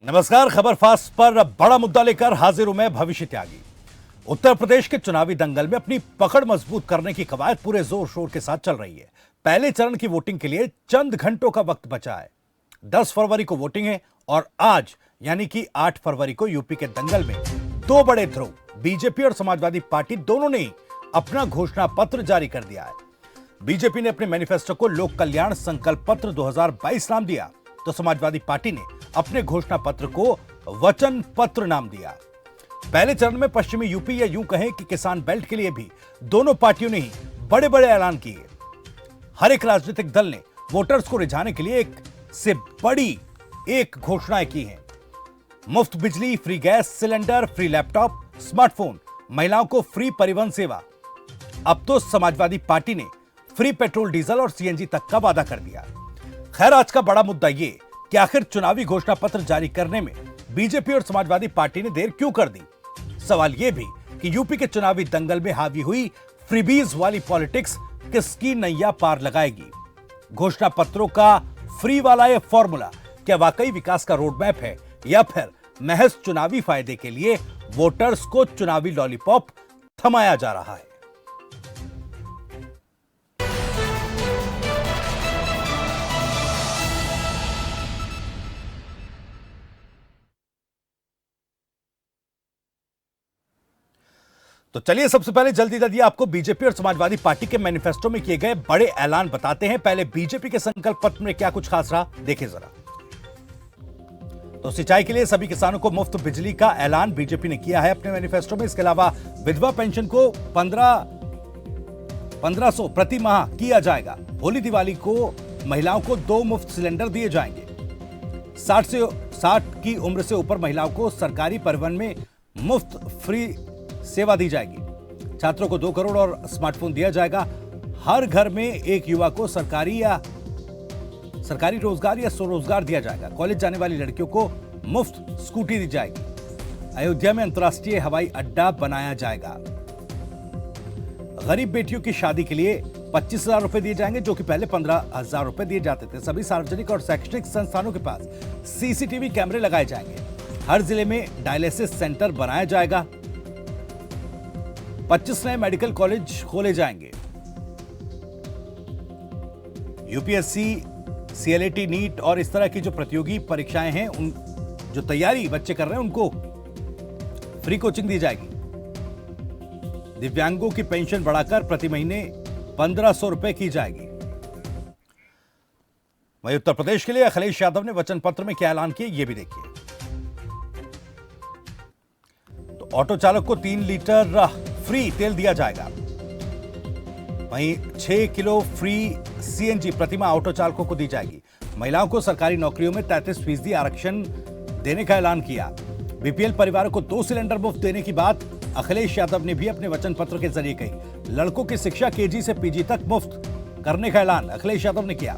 नमस्कार। खबर फास्ट पर बड़ा मुद्दा लेकर हाजिर हूं मैं भविष्य त्यागी। उत्तर प्रदेश के चुनावी दंगल में अपनी पकड़ मजबूत करने की कवायद पूरे जोर शोर के साथ चल रही है। पहले चरण की वोटिंग के लिए चंद घंटों का वक्त बचा है। 10 फरवरी को वोटिंग है और आज यानी कि 8 फरवरी को यूपी के दंगल में दो बड़े ध्रुव बीजेपी और समाजवादी पार्टी दोनों ने ही अपना घोषणा पत्र जारी कर दिया है। बीजेपी ने अपने मैनिफेस्टो को लोक कल्याण संकल्प पत्र 2022 नाम दिया तो समाजवादी पार्टी ने अपने घोषणा पत्र को वचन पत्र नाम दिया। पहले चरण में पश्चिमी यूपी या यूं कहें कि किसान बेल्ट के लिए भी दोनों पार्टियों ने ही बड़े बड़े ऐलान किए। हर एक राजनीतिक दल ने वोटर्स को रिझाने के लिए एक से बड़ी एक घोषणाएं की हैं। मुफ्त बिजली, free gas cylinder, free laptop, smartphone, महिलाओं को फ्री परिवहन सेवा। अब तो समाजवादी पार्टी ने फ्री पेट्रोल, डीजल और सीएनजी तक का वादा कर दिया। खैर, आज का बड़ा मुद्दा यह कि आखिर चुनावी घोषणा पत्र जारी करने में बीजेपी और समाजवादी पार्टी ने देर क्यों कर दी। सवाल यह भी कि यूपी के चुनावी दंगल में हावी हुई फ्रीबीज वाली पॉलिटिक्स किसकी नैया पार लगाएगी। घोषणा पत्रों का फ्री वाला यह फॉर्मूला क्या वाकई विकास का रोड मैप है या फिर महज चुनावी फायदे के लिए वोटर्स को चुनावी लॉलीपॉप थमाया जा रहा है। तो चलिए सबसे पहले जल्दी आपको बीजेपी और समाजवादी पार्टी के मैनिफेस्टो में किए गए बड़े ऐलान बताते हैं। पहले बीजेपी के संकल्प पत्र में क्या कुछ खास रहा, देखिए जरा। तो सिंचाई के लिए सभी किसानों को मुफ्त बिजली का ऐलान बीजेपी ने किया है अपने मैनिफेस्टो में। इसके अलावा विधवा पेंशन को 1500 प्रति माह किया जाएगा। होली दिवाली को महिलाओं को 2 मुफ्त सिलेंडर दिए जाएंगे। 60 की उम्र से ऊपर महिलाओं को सरकारी परिवहन में मुफ्त फ्री सेवा दी जाएगी। छात्रों को 2 करोड़ और स्मार्टफोन दिया जाएगा। हर घर में एक युवा को सरकारी रोजगार या स्वरोजगार दिया जाएगा। कॉलेज जाने वाली लड़कियों को मुफ्त स्कूटी दी जाएगी। अयोध्या में अंतर्राष्ट्रीय हवाई अड्डा बनाया जाएगा। गरीब बेटियों की शादी के लिए 25,000 रुपए दिए जाएंगे, जो कि पहले 15,000 रुपए दिए जाते थे। सभी सार्वजनिक और शैक्षणिक संस्थानों के पास सीसीटीवी कैमरे लगाए जाएंगे। हर जिले में डायलिसिस सेंटर बनाया जाएगा। 25 नए मेडिकल कॉलेज खोले जाएंगे। यूपीएससी, सीएलएटी, नीट और इस तरह की जो प्रतियोगी परीक्षाएं हैं, उन जो तैयारी बच्चे कर रहे हैं उनको फ्री कोचिंग दी जाएगी। दिव्यांगों की पेंशन बढ़ाकर प्रति महीने 1500 रुपए की जाएगी। वहीं उत्तर प्रदेश के लिए अखिलेश यादव ने वचन पत्र में क्या ऐलान किया, यह भी देखिए। तो ऑटो चालक को 3 लीटर फ्री तेल दिया जाएगा। वहीं 6 किलो फ्री सीएनजी प्रतिमाह ऑटो चालकों को दी जाएगी। महिलाओं को सरकारी नौकरियों में 33% आरक्षण देने का ऐलान किया। बीपीएल परिवारों को 2 सिलेंडर मुफ्त देने की बात अखिलेश यादव ने भी अपने वचन पत्र के जरिए कही। लड़कों की शिक्षा केजी से पीजी तक मुफ्त करने का ऐलान अखिलेश यादव ने किया।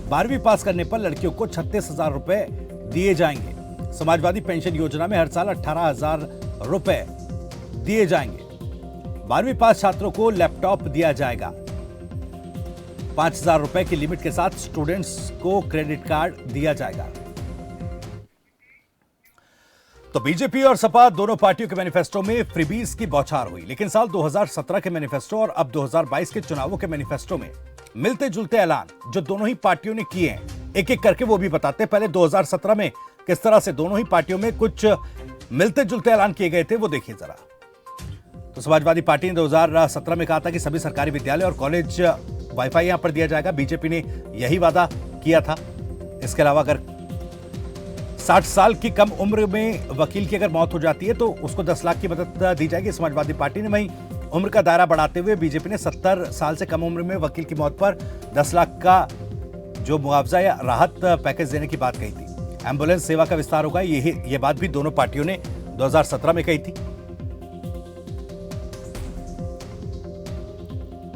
12वीं पास करने पर लड़कियों को 36,000 रुपए दिए जाएंगे। समाजवादी पेंशन योजना में हर साल 18,000 रुपए दिए जाएंगे। 12वीं पास छात्रों को लैपटॉप दिया जाएगा। 5,000 रुपए की लिमिट के साथ स्टूडेंट्स को क्रेडिट कार्ड दिया जाएगा। तो बीजेपी और सपा दोनों पार्टियों के मैनिफेस्टो में फ्रीबीज की बौछार हुई, लेकिन साल 2017 के मैनिफेस्टो और अब 2022 के चुनावों के मैनिफेस्टो में मिलते जुलते ऐलान जो दोनों ही पार्टियों ने किए हैं, एक एक करके वो भी बताते हैं। पहले 2017 में किस तरह से दोनों ही पार्टियों में कुछ मिलते जुलते ऐलान किए गए थे, वो देखिए जरा। तो समाजवादी पार्टी ने 2017 में कहा था कि सभी सरकारी विद्यालय और कॉलेज वाईफाई यहां पर दिया जाएगा। बीजेपी ने यही वादा किया था। इसके अलावा अगर 60 साल की कम उम्र में वकील की अगर मौत हो जाती है तो उसको 10 लाख की मदद दी जाएगी समाजवादी पार्टी ने। वहीं उम्र का दायरा बढ़ाते हुए बीजेपी ने 70 साल से कम उम्र में वकील की मौत पर 10 लाख का जो मुआवजा या राहत पैकेज देने की बात कही थी। एम्बुलेंस सेवा का विस्तार होगा, यह बात भी दोनों पार्टियों ने 2017 में कही थी।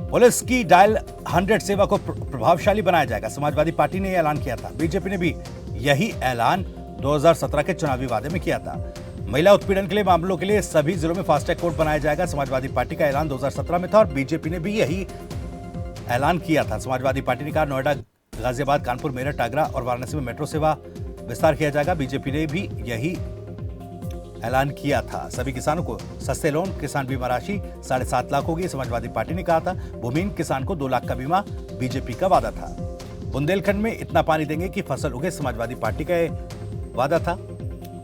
पुलिस की डायल 100 सेवा को प्रभावशाली बनाया जाएगा। समाजवादी पार्टी ने यह ऐलान किया था। बीजेपी ने भी यही ऐलान 2017 के चुनावी वादे में किया था। महिला उत्पीड़न के लिए मामलों के लिए सभी जिलों में फास्टैग कोड बनाया जाएगा। समाजवादी पार्टी का ऐलान 2017 में था और बीजेपी ने भी यही ऐलान किया था। समाजवादी पार्टी ने कहा नोएडा, गाजियाबाद, कानपुर, मेरठ, आगरा और वाराणसी में मेट्रो सेवा विस्तार किया जाएगा। बीजेपी ने भी यही ऐलान किया था। सभी किसानों को सस्ते लोन, किसान बीमा राशि 7.5 लाख होगी, समाजवादी पार्टी ने कहा था। भूमिहीन किसान को 2 लाख का बीमा बीजेपी का वादा था। बुंदेलखंड में इतना पानी देंगे कि फसल उगे, समाजवादी पार्टी का वादा था।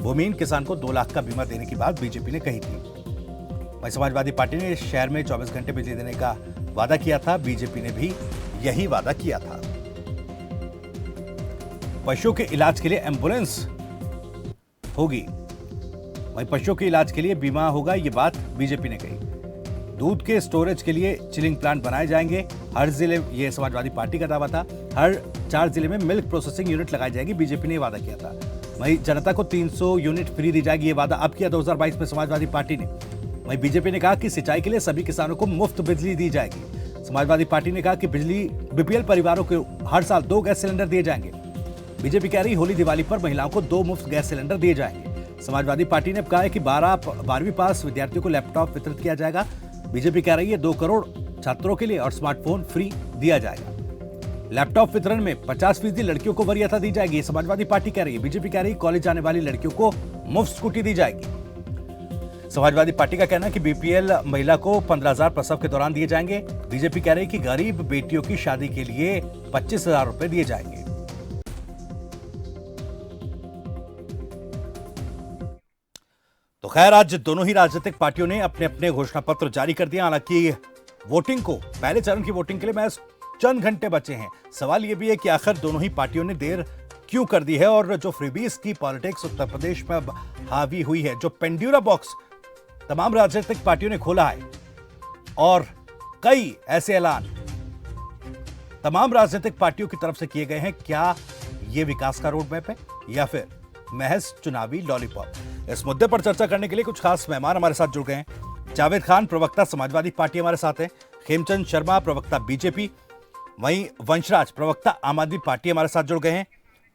भूमिहीन किसान को 2 लाख का बीमा देने की बात बीजेपी ने कही थी। वहीं समाजवादी पार्टी ने शहर में 24 घंटे बिजली देने का वादा किया था। बीजेपी ने भी यही वादा किया था। पशुओं के इलाज के लिए एम्बुलेंस होगी, वहीं पशुओं के इलाज के लिए बीमा होगा, ये बात बीजेपी ने कही। दूध के स्टोरेज के लिए चिलिंग प्लांट बनाए जाएंगे हर जिले, ये समाजवादी पार्टी का दावा था। हर 4 जिले में मिल्क प्रोसेसिंग यूनिट लगाई जाएगी, बीजेपी ने वादा किया था। वहीं जनता को 300 यूनिट फ्री दी जाएगी, ये वादा अब किया 2022 में समाजवादी पार्टी ने। वहीं बीजेपी ने कहा कि सिंचाई के लिए सभी किसानों को मुफ्त बिजली दी जाएगी। समाजवादी पार्टी ने कहा कि बीपीएल परिवारों को हर साल 2 गैस सिलेंडर दिए जाएंगे। बीजेपी कह रही होली दिवाली पर महिलाओं को 2 मुफ्त गैस सिलेंडर दिए जाएंगे। समाजवादी पार्टी ने कहा है कि 12वीं पास विद्यार्थियों को लैपटॉप वितरित किया जाएगा। बीजेपी कह रही है 2 करोड़ छात्रों के लिए और स्मार्टफोन फ्री दिया जाएगा। लैपटॉप वितरण में 50% लड़कियों को वरीयता दी जाएगी, समाजवादी पार्टी कह रही है। बीजेपी कह रही है कॉलेज जाने वाली लड़कियों को मुफ्त स्कूटी दी जाएगी। समाजवादी पार्टी का कहना है कि बीपीएल महिला को 15,000 प्रसव के दौरान दिए जाएंगे। बीजेपी कह रही है कि गरीब बेटियों की शादी के लिए 25,000 रुपए दिए जाएंगे। तो खैर, आज दोनों ही राजनीतिक पार्टियों ने अपने अपने घोषणा पत्र जारी कर दिया। हालांकि वोटिंग को, पहले चरण की वोटिंग के लिए महज चंद घंटे बचे हैं। सवाल यह भी है कि आखिर दोनों ही पार्टियों ने देर क्यों कर दी है और जो फ्रीबीज की पॉलिटिक्स उत्तर प्रदेश में अब हावी हुई है, जो पेंड्यूरा बॉक्स तमाम राजनीतिक पार्टियों ने खोला है और कई ऐसे ऐलान तमाम राजनीतिक पार्टियों की तरफ से किए गए हैं, क्या यह विकास का रोड मैप है या फिर महज चुनावी लॉलीपॉप? इस मुद्दे पर चर्चा करने के लिए कुछ खास मेहमान हमारे साथ जुड़ गए हैं। जावेद खान, प्रवक्ता समाजवादी पार्टी, हमारे साथ हैं। खेमचंद शर्मा, प्रवक्ता बीजेपी। वहीं वंशराज, प्रवक्ता आम आदमी पार्टी, हमारे साथ जुड़ गए हैं।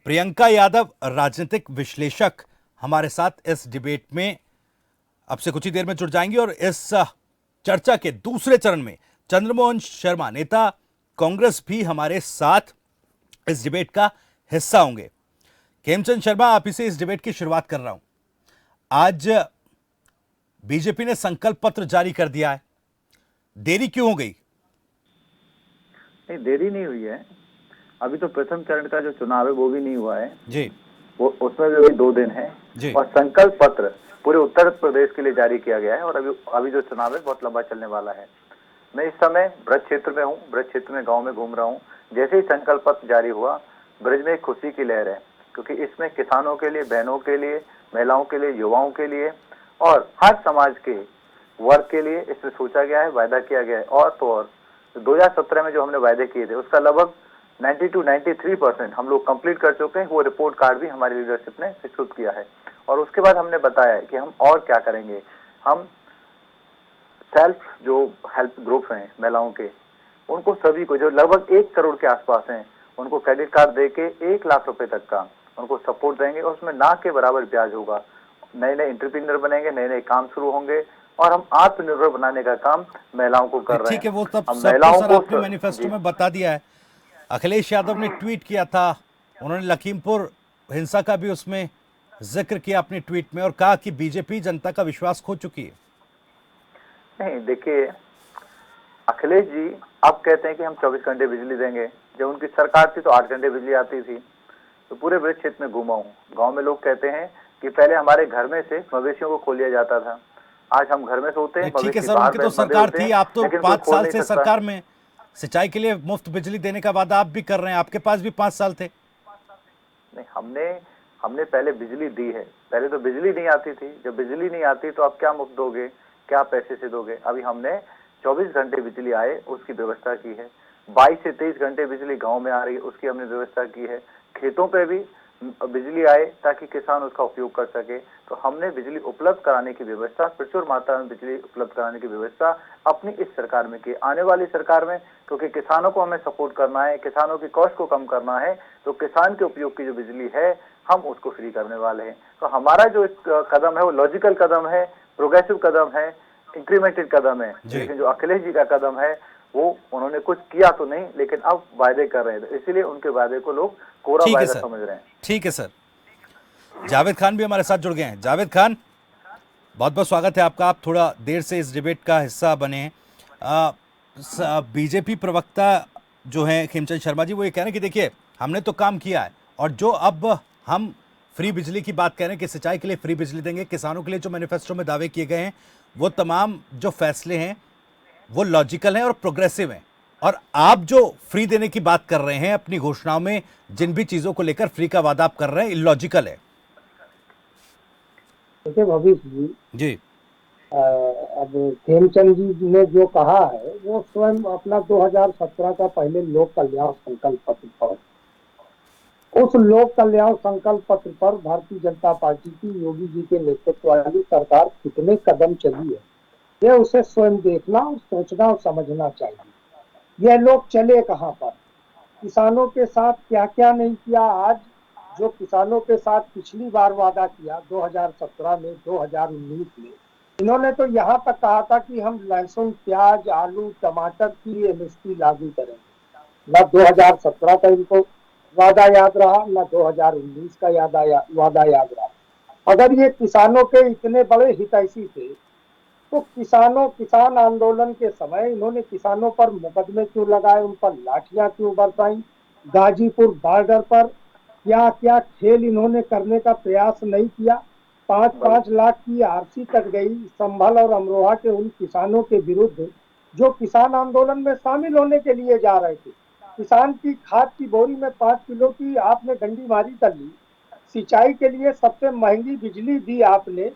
प्रियंका यादव, राजनीतिक विश्लेषक, हमारे साथ इस डिबेट में अब से कुछ ही देर में जुड़ जाएंगे। और इस चर्चा के दूसरे चरण में चंद्रमोहन शर्मा, नेता कांग्रेस, भी हमारे साथ इस डिबेट का हिस्सा होंगे। खेमचंद शर्मा, आप इसे इस डिबेट की शुरुआत कर रहा हूं। आज बीजेपी ने संकल्प पत्र जारी कर दिया है, देरी क्यों हो गई? नहीं, देरी नहीं हुई है। अभी तो प्रथम चरण का जो चुनाव है वो भी नहीं हुआ है जी, वो उसमें भी अभी 2 दिन है जी। और संकल्प पत्र पूरे उत्तर प्रदेश के लिए जारी किया गया है और अभी जो चुनाव है बहुत लंबा चलने वाला है। मैं इस समय ब्रज क्षेत्र में हूँ, ब्रज क्षेत्र में गाँव में घूम रहा हूँ। जैसे ही संकल्प पत्र जारी हुआ, ब्रज में एक खुशी की लहर है, क्योंकि इसमें किसानों के लिए, बहनों के लिए, महिलाओं के लिए, युवाओं के लिए और हर समाज के वर्ग के लिए इसमें सोचा गया है, वायदा किया गया है। और तो और 2017 में जो हमने वायदे किए थे उसका लगभग 90 to 93% हम लोग कंप्लीट कर चुके हैं। वो रिपोर्ट कार्ड भी हमारी लीडरशिप ने प्रस्तुत किया है और उसके बाद हमने बताया है कि हम और क्या करेंगे। हम सेल्फ जो हेल्प ग्रुप हैं महिलाओं के, उनको सभी को जो लगभग 1 करोड़ के आसपास हैं, उनको क्रेडिट कार्ड देके 1 लाख रुपए तक का उनको सपोर्ट देंगे और उसमें ना के बराबर ब्याज होगा। नए नए एंटरप्रेन्योर बनेंगे, नए नए काम शुरू होंगे और हम आत्मनिर्भर बनाने का काम महिलाओं को कर रहे हैं। ठीक है, वो सब महिलाओं सर आपने मैनिफेस्टो में बता दिया है। अखिलेश यादव ने ट्वीट किया था, उन्होंने लखीमपुर हिंसा का भी उसमें जिक्र किया अपने ट्वीट में और कहा कि बीजेपी जनता का विश्वास खो चुकी है। नहीं, देखिए, अखिलेश जी अब कहते हैं कि हम 24 घंटे बिजली देंगे। जब उनकी सरकार थी तो 8 घंटे बिजली आती थी। तो पूरे ब्रज क्षेत्र में घूमा हूँ, गांव में लोग कहते हैं कि पहले हमारे घर में से मवेशियों को खोल लिया जाता था, आज हम घर में सोते हैं। ठीक है सर, उनकी तो सरकार थी, आप तो 5 साल से सरकार में सिंचाई के लिए मुफ्त बिजली देने का वादा आप भी कर रहे हैं, आपके पास भी 5 साल थे। नहीं, हमने पहले बिजली दी है। पहले तो बिजली नहीं आती थी, जब बिजली नहीं आती तो आप क्या मुफ्त दोगे, क्या पैसे से दोगे? अभी हमने 24 घंटे बिजली आए उसकी व्यवस्था की है। 22 से 23 घंटे बिजली गांव में आ रही है, उसकी हमने व्यवस्था की है। खेतों पे भी बिजली आए ताकि किसान उसका उपयोग कर सके। तो हमने बिजली उपलब्ध कराने की व्यवस्था, प्रचुर मात्रा में बिजली उपलब्ध कराने की व्यवस्था अपनी इस सरकार में की। आने वाली सरकार में, क्योंकि किसानों को हमें सपोर्ट करना है, किसानों की कॉस्ट को कम करना है, तो किसान के उपयोग की जो बिजली है हम उसको फ्री करने वाले हैं। तो हमारा जो कदम है वो लॉजिकल कदम है, प्रोग्रेसिव कदम है, इंक्रीमेंटेड कदम है। लेकिन जो अखिलेश जी का कदम है वो उन्होंने कुछ किया तो नहीं, लेकिन अब वायदे कर रहे हैं, इसीलिए उनके वायदे को लोग कोरा वायदा समझ रहे हैं। ठीक है सर, जावेद खान भी हमारे साथ जुड़ गए हैं। जावेद खान, बहुत बहुत स्वागत है आपका। आप थोड़ा देर से इस डिबेट का हिस्सा बने हैं। बीजेपी प्रवक्ता जो हैं खेमचंद शर्मा जी, वो ये कह रहे हैं कि देखिए हमने तो काम किया है, और जो अब हम फ्री बिजली की बात कह रहे हैं कि सिंचाई के लिए फ्री बिजली देंगे, किसानों के लिए जो मैनिफेस्टो में दावे किए गए हैं वो तमाम जो फैसले हैं वो लॉजिकल हैं और प्रोग्रेसिव हैं, और आप जो फ्री देने की बात कर रहे हैं अपनी घोषणाओं में, जिन भी चीजों को लेकर फ्री का वादा आप कर रहे हैं, इलॉजिकल है। देखिए भविष्य जी, जी अब खेमचंद जी ने जो कहा है वो स्वयं अपना 2017 का पहले लोक कल्याण संकल्प पत्र पर, उस लोक कल्याण संकल्प पत्र पर भारतीय जनता पार्टी की योगी जी के नेतृत्व वाली सरकार कितने कदम चली है, ये उसे स्वयं देखना और सोचना और समझना चाहिए। यह लोग चले कहाँ पर, किसानों के साथ क्या क्या नहीं किया। आज जो किसानों के साथ पिछली बार वादा किया 2017 में, 2019 में, इन्होंने तो यहाँ तक कहा था कि हम लहसुन, प्याज, आलू, टमाटर की एमएसपी लागू करेंगे। न 2017 का इनको वादा याद रहा, न 2019 का वादा याद रहा। अगर ये किसानों के इतने बड़े हितैषी थे तो किसान आंदोलन के समय इन्होंने किसानों पर मुकदमे क्यों लगाए, उन पर लाठियां क्यों बरसाई, गाजीपुर बॉर्डर पर क्या क्या खेल इन्होंने करने का प्रयास नहीं किया। 5-5 लाख की आरसी कट गई संभल और अमरोहा के उन किसानों के विरुद्ध जो किसान आंदोलन में शामिल होने के लिए जा रहे थे। किसान की खाद की बोरी में 5 किलो की आपने डंडीमारी कर ली। सिंचाई के लिए सबसे महंगी बिजली दी आपने।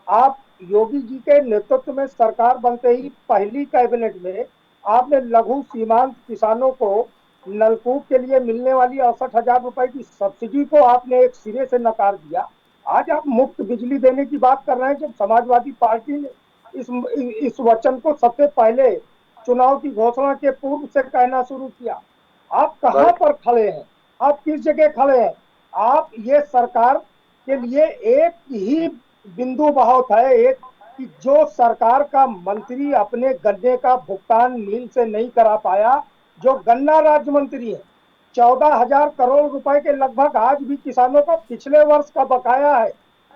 आप योगी जी के नेतृत्व में सरकार बनते ही पहली कैबिनेट में आपने लघु सीमांत किसानों को नलकूप के लिए मिलने वाली 68,000 रुपए की सब्सिडी को आपने एक सिरे से नकार दिया। आज आप मुफ्त बिजली देने की बात कर रहे हैं, जब समाजवादी पार्टी ने इस वचन को सबसे पहले चुनाव की घोषणा के पूर्व से कहना शुरू किया। आप कहां पर खड़े हैं, आप किस जगह खड़े हैं? आप ये सरकार के लिए एक ही बिंदु बहुत है, एक कि जो सरकार का मंत्री अपने गन्ने का भुगतान मिल से नहीं करा पाया, जो गन्ना राज्य मंत्री है, 14,000 करोड़ रुपए के लगभग आज भी किसानों को पिछले वर्ष का बकाया है।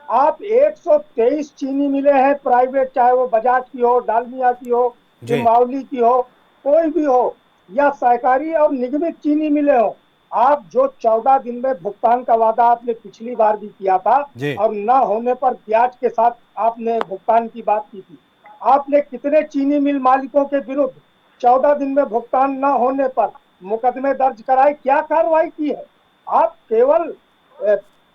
आप 123 चीनी मिले हैं प्राइवेट, चाहे वो बजाज की हो, डालमिया की हो, जिम्बावली की हो, कोई भी हो, या सहकारी और निगमित चीनी मिले हो। आप जो 14 दिन में भुगतान का वादा आपने पिछली बार भी किया था और न होने पर ब्याज के साथ आपने भुगतान की बात की थी, आपने कितने चीनी मिल मालिकों के विरुद्ध 14 दिन में भुगतान न होने पर मुकदमे दर्ज कराए, क्या कार्रवाई की है? आप केवल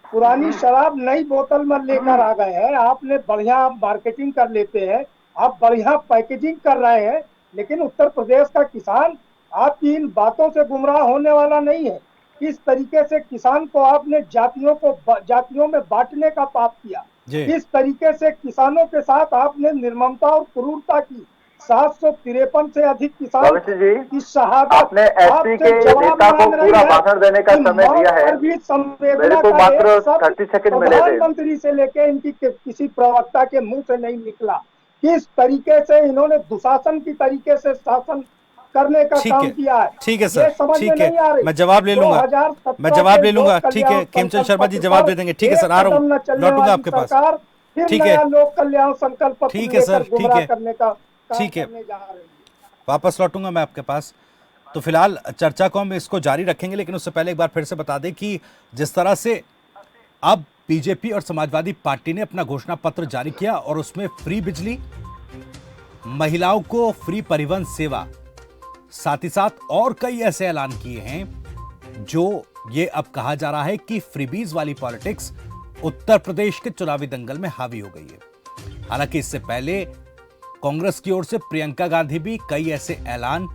पुरानी शराब नई बोतल में लेकर आ गए हैं। आपने बढ़िया मार्केटिंग कर लेते हैं, आप बढ़िया पैकेजिंग कर रहे हैं, लेकिन उत्तर प्रदेश का किसान आपकी इन बातों से गुमराह होने वाला नहीं है। किस तरीके से किसान को आपने जातियों में बांटने का पाप किया, किस तरीके से किसानों के साथ आपने निर्ममता और क्रूरता की। 753 से अधिक किसान की शहादत, आपने एसपी के नेता को पूरा भाषण देने का समय दिया है, मेरे को मात्र 30 सेकंड मिले थे। प्रधानमंत्री से लेकर इनकी किसी प्रवक्ता के मुंह से नहीं निकला। किस तरीके से इन्होंने दुशासन की तरीके से शासन करने का काम किया है। ठीक है सर, ठीक है, मैं जवाब ले लूंगा, ठीक है खेमचंद शर्मा जी जवाब दे देंगे। ठीक है सर, आ रहा हूँ, लौटूंगा आपके पास। ठीक है, लोक कल्याण संकल्प, ठीक है सर, ठीक है, वापस लौटूंगा मैं आपके पास। तो फिलहाल चर्चा को हम इसको जारी रखेंगे, लेकिन उससे पहले एक बार फिर से बता दें कि जिस तरह से अब बीजेपी और समाजवादी पार्टी ने अपना घोषणा पत्र जारी किया और उसमें फ्री बिजली, महिलाओं को फ्री परिवहन सेवा, साथ ही साथ और कई ऐसे ऐलान किए हैं जो ये अब कहा जा रहा है कि फ्रीबीज वाली पॉलिटिक्स उत्तर प्रदेश के चुनावी दंगल में हावी हो गई है। हालांकि इससे पहले कांग्रेस की ओर से प्रियंका गांधी भी कई ऐसे ऐलान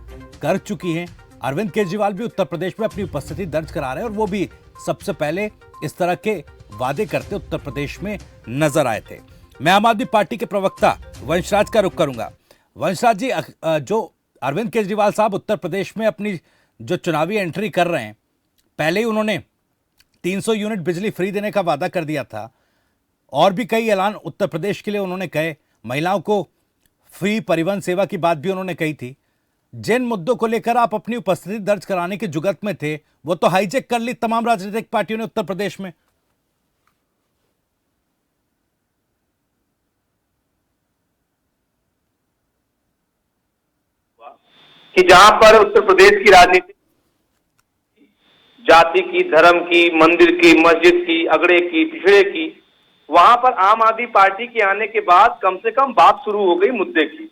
कर चुकी हैं। अरविंद केजरीवाल भी उत्तर प्रदेश में अपनी उपस्थिति दर्ज करा रहे हैं और वो भी सबसे पहले इस तरह के वादे करते उत्तर प्रदेश में नजर आए थे। मैं आम आदमी पार्टी के प्रवक्ता वंशराज का रुख करूंगा। वंशराज जी, जो अरविंद केजरीवाल साहब उत्तर प्रदेश में अपनी जो चुनावी एंट्री कर रहे हैं, पहले ही उन्होंने 300 यूनिट बिजली फ्री देने का वादा कर दिया था और भी कई ऐलान उत्तर प्रदेश के लिए उन्होंने कहे। महिलाओं को फ्री परिवहन सेवा की बात भी उन्होंने कही थी। जिन मुद्दों को लेकर आप अपनी उपस्थिति दर्ज कराने की जुगत में थे, वो तो हाईजेक कर ली तमाम राजनीतिक पार्टियों ने उत्तर प्रदेश में। कि जहां पर उत्तर प्रदेश की राजनीति जाति की, धर्म की, मंदिर की, मस्जिद की, अगड़े की, पिछड़े की, वहां पर आम आदमी पार्टी के आने के बाद कम से कम बात शुरू हो गई मुद्दे की।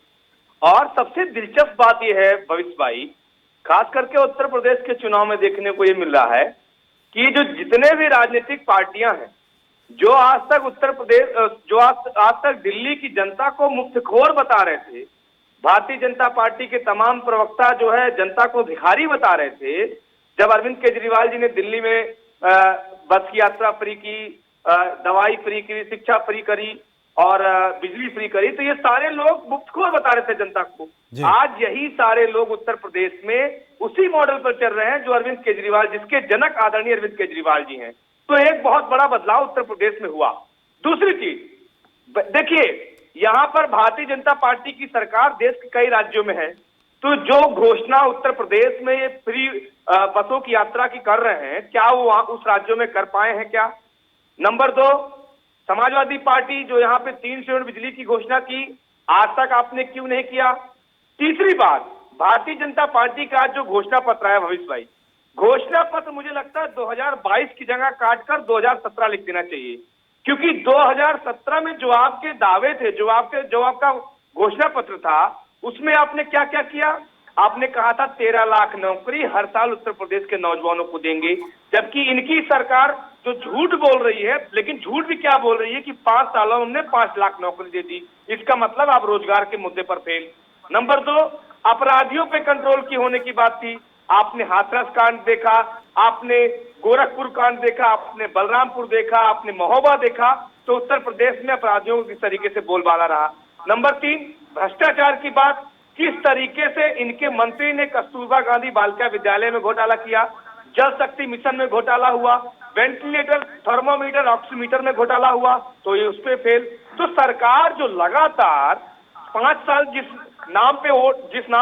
और सबसे दिलचस्प बात यह है भविष्य भाई, खास करके उत्तर प्रदेश के चुनाव में देखने को ये मिल रहा है कि जो जितने भी राजनीतिक पार्टियां हैं, जो आज तक उत्तर प्रदेश, जो आज तक दिल्ली की जनता को मुफ्तखोर बता रहे थे, भारतीय जनता पार्टी के तमाम प्रवक्ता जो है जनता को भिखारी बता रहे थे, जब अरविंद केजरीवाल जी ने दिल्ली में बस की यात्रा फ्री की, दवाई फ्री की, शिक्षा फ्री करी और बिजली फ्री करी, तो ये सारे लोग मुफ्तखोर बता रहे थे जनता को। आज यही सारे लोग उत्तर प्रदेश में उसी मॉडल पर चल रहे हैं जो अरविंद केजरीवाल, जिसके जनक आदरणीय अरविंद केजरीवाल जी हैं। तो एक बहुत बड़ा बदलाव उत्तर प्रदेश में हुआ। दूसरी चीज देखिए, यहां पर भारतीय जनता पार्टी की सरकार देश के कई राज्यों में है, तो जो घोषणा उत्तर प्रदेश में ये फ्री बसों की यात्रा की कर रहे हैं, क्या वो वहां उस राज्यों में कर पाए हैं क्या? नंबर 2, समाजवादी पार्टी जो यहाँ पे 300 यूनिट बिजली की घोषणा की, आज तक आपने क्यों नहीं किया? तीसरी बात, भारतीय जनता पार्टी का जो घोषणा पत्र है भविष्य भाई, घोषणा पत्र मुझे लगता है 2022 की जगह काटकर 2017 लिख देना चाहिए, क्योंकि 2017 में जो आपके दावे थे, जो आपका घोषणा पत्र था, उसमें आपने क्या क्या किया? आपने कहा था 13 लाख नौकरी हर साल उत्तर प्रदेश के नौजवानों को देंगे, जबकि इनकी सरकार जो झूठ बोल रही है, लेकिन झूठ भी क्या बोल रही है कि 5 सालों में हमने 5 लाख नौकरी दे दी। इसका मतलब आप रोजगार के मुद्दे पर फेल। नंबर 2, अपराधियों पे कंट्रोल की होने की बात थी, आपने हाथरस कांड देखा, आपने गोरखपुर कांड देखा, आपने बलरामपुर देखा, आपने महोबा देखा, तो उत्तर प्रदेश में अपराधियों को किस तरीके से बोलबाला रहा। नंबर 3, भ्रष्टाचार की बात, किस तरीके से इनके मंत्री ने कस्तूरबा गांधी बालिका विद्यालय में घोटाला किया, जल शक्ति मिशन में घोटाला हुआ, वेंटिलेटर, थर्मोमीटर, ऑक्सीमीटर में घोटाला हुआ, तो ये उस पे फेल। तो सरकार जो लगातार 5 साल जिस नाम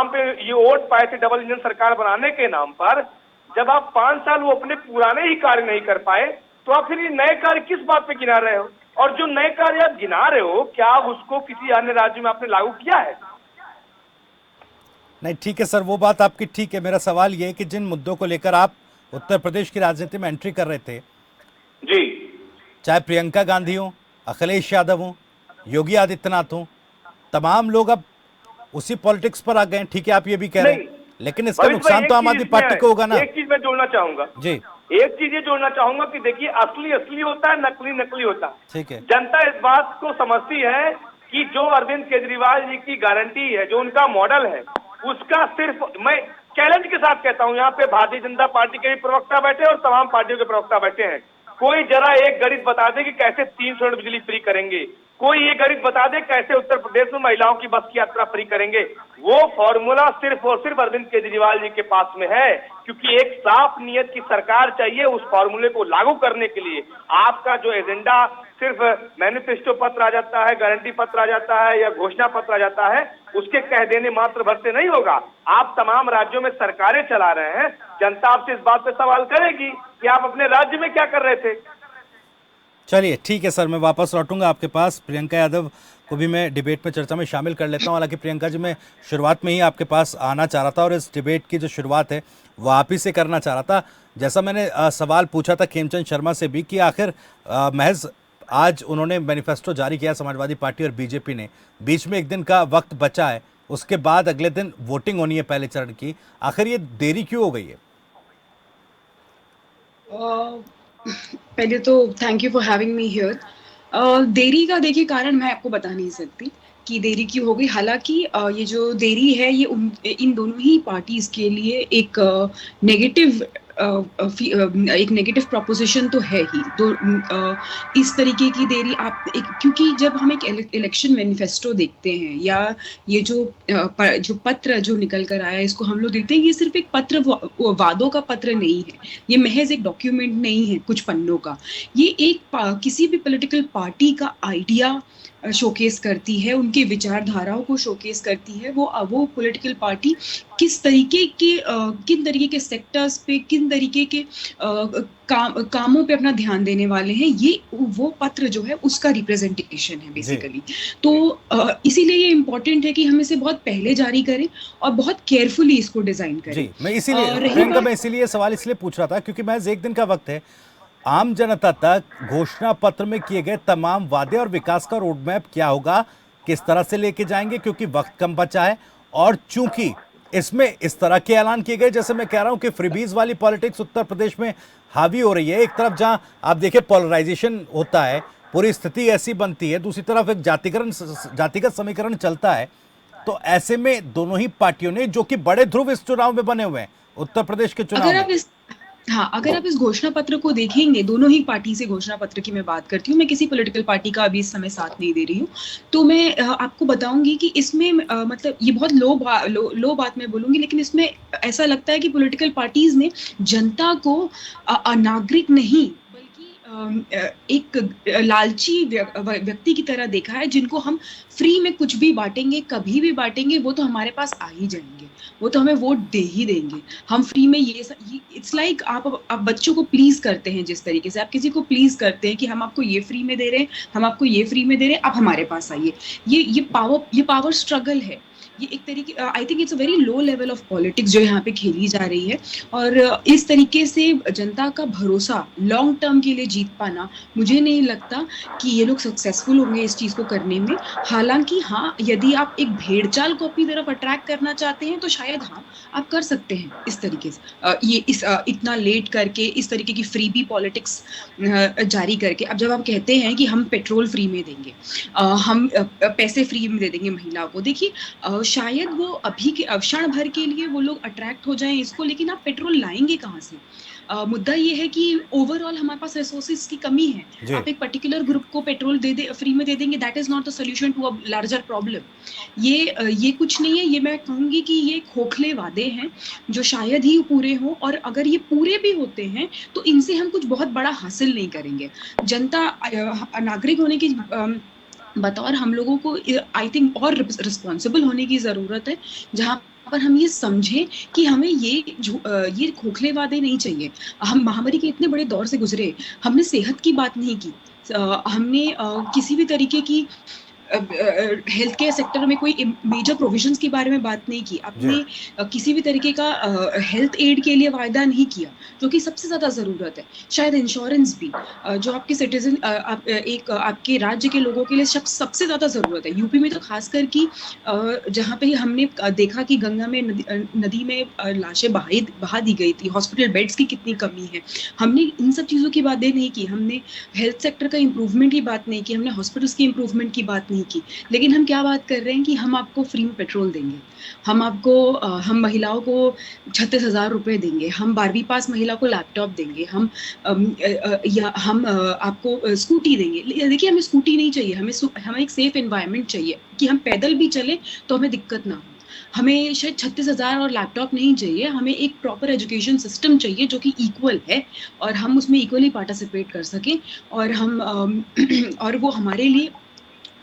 पे ये वोट पाए थे डबल इंजन सरकार बनाने के नाम पर, जब आप 5 साल वो अपने पुराने ही कार्य नहीं कर पाए, तो आप फिर ये नए कार्य किस बात पे गिना रहे हो? और जो नए कार्य आप गिना रहे हो, क्या उसको किसी अन्य राज्य में आपने लागू किया है? नहीं, ठीक है सर, वो बात आपकी ठीक है। मेरा सवाल ये है कि जिन मुद्दों को लेकर आप उत्तर प्रदेश की राजनीति में एंट्री कर रहे थे जी, चाहे प्रियंका गांधी हो, अखिलेश यादव हो, योगी आदित्यनाथ हो, तमाम लोग अब उसी पॉलिटिक्स पर आ गए। ठीक है, आप ये भी कह रहे हैं, लेकिन इसका नुकसान तो आम आदमी पार्टी को होगा ना। एक चीज मैं जोड़ना चाहूंगा जी, एक चीज ये जोड़ना चाहूंगा कि देखिए, असली असली होता है, नकली नकली होता है। ठीक है, जनता इस बात को समझती है कि जो अरविंद केजरीवाल जी की गारंटी है, जो उनका मॉडल है, उसका सिर्फ, मैं चैलेंज के साथ कहता हूं, यहाँ पे भारतीय जनता पार्टी के भी प्रवक्ता बैठे और तमाम पार्टियों के प्रवक्ता बैठे हैं, कोई जरा एक गणित बता दे कि कैसे 300 यूनिट बिजली फ्री करेंगे, कोई ये गणित बता दे कैसे उत्तर प्रदेश में महिलाओं की बस की यात्रा फ्री करेंगे। वो फॉर्मूला सिर्फ और सिर्फ अरविंद केजरीवाल जी के पास में है, क्योंकि एक साफ नियत की सरकार चाहिए उस फॉर्मूले को लागू करने के लिए। आपका जो एजेंडा सिर्फ मैनिफेस्टो पत्र आ जाता है, गारंटी पत्र आ जाता है या घोषणा पत्र आ जाता है, उसके कह देने मात्र भर से नहीं होगा। आप तमाम राज्यों में सरकारें चला रहे हैं, जनता आपसे इस बात पे सवाल करेगी कि आप अपने राज्य में क्या कर रहे थे। चलिए ठीक है सर, मैं वापस लौटूंगा आपके पास। प्रियंका यादव को भी मैं डिबेट में, चर्चा में शामिल कर लेता हूं। हालांकि प्रियंका जी, मैं शुरुआत में ही आपके पास आना चाह रहा था और इस डिबेट की जो शुरुआत है वो आप ही से करना चाह रहा था। जैसा मैंने सवाल पूछा था खेमचंद शर्मा से भी कि आखिर महज आज उन्होंने मैनिफेस्टो जारी किया समाजवादी पार्टी और बीजेपी ने, बीच में एक दिन का वक्त बचा है, उसके बाद अगले दिन वोटिंग होनी है पहले चरण की, आखिर ये देरी क्यों हो गई है? पहले तो thank you for having me here. देरी का देखिए कारण मैं आपको बता नहीं सकती कि देरी क्यों हो गई। हालांकि ये जो देरी है ये इन दोनों ही पार्टीज के लिए एक नेगेटिव प्रोपोजिशन तो है ही। इस तरीके की देरी क्योंकि जब हम एक इलेक्शन मैनिफेस्टो देखते हैं या ये जो पत्र जो निकल कर आया इसको हम लोग देखते हैं, ये सिर्फ एक पत्र, वादों का पत्र नहीं है, ये महज एक डॉक्यूमेंट नहीं है कुछ पन्नों का। ये एक किसी भी पॉलिटिकल पार्टी का आइडिया शोकेस करती है, उनके विचारधाराओं को शोकेस करती है। वो पॉलिटिकल पार्टी किस तरीके के किन तरीके के सेक्टर्स पे, किन तरीके के कामों पे अपना ध्यान देने वाले हैं, ये वो पत्र जो है उसका रिप्रेजेंटेशन है बेसिकली। तो इसीलिए ये इम्पोर्टेंट है कि हम इसे बहुत पहले जारी करें और बहुत केयरफुली इसको डिजाइन करें। जी, मैं इसीलिए रही प्रियंका, बात- मैं इसीलिए सवाल इसलिए पूछ रहा था क्योंकि महज एक दिन का वक्त है। आम जनता तक घोषणा पत्र में किए गए तमाम वादे और विकास का रोड मैप क्या होगा, किस तरह से लेके जाएंगे, क्योंकि वक्त कम बचा है। और चूंकि इसमें इस तरह के ऐलान किए गए, जैसे मैं कह रहा हूं कि फ्रीबीज वाली पॉलिटिक्स उत्तर प्रदेश में हावी हो रही है। एक तरफ जहां आप देखिए पोलराइजेशन होता है, पूरी स्थिति ऐसी बनती है, दूसरी तरफ एक जातिगत समीकरण चलता है। तो ऐसे में दोनों ही पार्टियों ने, जो कि बड़े ध्रुव इस चुनाव में बने हुए हैं, उत्तर प्रदेश के चुनाव में, अगर आप इस घोषणा पत्र को देखेंगे, दोनों ही पार्टी से घोषणा पत्र की मैं बात करती हूँ, मैं किसी पॉलिटिकल पार्टी का अभी इस समय साथ नहीं दे रही हूँ, तो मैं आपको बताऊंगी कि इसमें मतलब ये बहुत लो बात मैं बोलूंगी, लेकिन इसमें ऐसा लगता है कि पॉलिटिकल पार्टीज ने जनता को अनागरिक नहीं बल्कि एक लालची व्यक्ति की तरह देखा है, जिनको हम फ्री में कुछ भी बांटेंगे, कभी भी बांटेंगे, वो तो हमारे पास आ ही जाएंगे, वो तो हमें वोट दे ही देंगे। हम फ्री में ये इट्स लाइक आप बच्चों को प्लीज करते हैं, जिस तरीके से आप किसी को प्लीज करते हैं कि हम आपको ये फ्री में दे रहे हैं, हम आपको ये फ्री में दे रहे हैं, आप हमारे पास आइए। ये पावर स्ट्रगल है। ये एक तरीके, I think it's a very low level of politics जो यहाँ पे खेली जा रही है। और इस तरीके से जनता का भरोसा लॉन्ग टर्म के लिए जीत पाना, मुझे नहीं लगता कि ये लोग सक्सेसफुल होंगे इस चीज को करने में। हालांकि हाँ, यदि आप एक भेड़चाल को अपनी तरफ अट्रैक्ट करना चाहते हैं तो शायद हाँ, आप कर सकते हैं इस तरीके से, ये इतना लेट करके इस तरीके की फ्रीबी पॉलिटिक्स जारी करके। अब जब आप कहते हैं कि हम पेट्रोल फ्री में देंगे, हम पैसे फ्री में दे देंगे महिलाओं को, देखिए शायद वो अभी के क्षण भर के लिए वो लोग अट्रैक्ट हो जाएं इसको, लेकिन आप पेट्रोल लाएंगे कहाँ से? मुद्दा ये है कि ओवरऑल हमारे पास रिसोर्सेज की कमी है। आप एक पर्टिकुलर ग्रुप को पेट्रोल फ्री में दे देंगे, that is not the solution to a larger problem. ये कुछ नहीं है, ये मैं कहूंगी कि ये खोखले वादे हैं जो शायद ही पूरे हों, और अगर ये पूरे भी होते हैं तो इनसे हम कुछ बहुत बड़ा हासिल नहीं करेंगे। जनता नागरिक होने की बतौर हम लोगों को आई थिंक और रिस्पॉन्सिबल होने की जरूरत है, जहां पर हम ये समझें कि हमें ये खोखले वादे नहीं चाहिए। हम महामारी के इतने बड़े दौर से गुजरे, हमने सेहत की बात नहीं की, हमने किसी भी तरीके की हेल्थ केयर सेक्टर में कोई मेजर प्रोविजंस के बारे में बात नहीं की, आपने किसी भी तरीके का हेल्थ एड के लिए वायदा नहीं किया, जो कि सबसे ज्यादा जरूरत है। शायद इंश्योरेंस भी, जो आपके सिटीजन आपके राज्य के लोगों के लिए सबसे ज्यादा जरूरत है। यूपी में तो खासकर की जहाँ पे हमने देखा कि गंगा में नदी में लाशें बहा दी गई थी, हॉस्पिटल बेड्स की कितनी कमी है, हमने इन सब चीजों की बातें नहीं की, हमने हेल्थ सेक्टर का इंप्रूवमेंट की बात नहीं की, हमने हॉस्पिटल्स की इंप्रूवमेंट की बात नहीं की। लेकिन हम क्या बात कर रहे हैं कि हम आपको फ्री में पेट्रोल देंगे, हम महिलाओं को 36,000 रुपए देंगे, हम 12वीं पास महिला को लैपटॉप देंगे, हम आपको स्कूटी देंगे। देखिए, हमें स्कूटी नहीं चाहिए, हमें एक सेफ एनवायरनमेंट चाहिए कि हम पैदल भी चले तो हमें दिक्कत ना हो। हमें शायद 36,000 और लैपटॉप नहीं चाहिए, हमें एक प्रॉपर एजुकेशन सिस्टम चाहिए जो कि इक्वल है और हम उसमें इक्वली पार्टिसिपेट कर सकें, और हम और वो हमारे लिए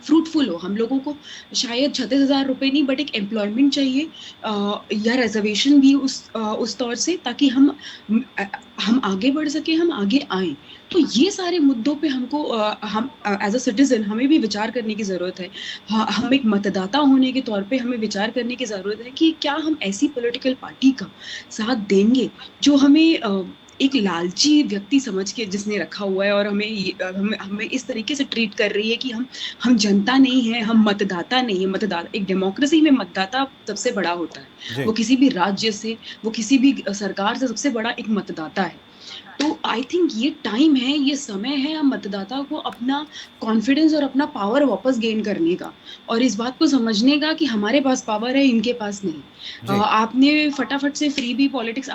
फ्रूटफुल हो। हम लोगों को शायद 36,000 रुपए नहीं, बट एक एम्प्लॉयमेंट चाहिए या रिजर्वेशन भी उस तौर से, ताकि हम आगे बढ़ सके, हम आगे आए। तो ये सारे मुद्दों पे हमको हम एज अ सिटीजन हमें भी विचार करने की ज़रूरत है। हम एक मतदाता होने के तौर पे हमें विचार करने की ज़रूरत है कि क्या हम ऐसी पॉलिटिकल पार्टी का साथ देंगे जो हमें एक लालची व्यक्ति समझ के जिसने रखा हुआ है और हमें इस तरीके से ट्रीट कर रही है कि हम जनता नहीं है, हम मतदाता नहीं है। मतदाता, एक डेमोक्रेसी में मतदाता सबसे बड़ा होता है, वो किसी भी राज्य से, वो किसी भी सरकार से सबसे बड़ा एक मतदाता है। तो आई थिंक ये टाइम है, ये समय है हम मतदाता को अपना कॉन्फिडेंस और अपना पावर वापस गेन करने का, और इस बात को समझने का कि हमारे पास पावर है, इनके पास नहीं। आपने फटाफट से फ्री भी पॉलिटिक्स,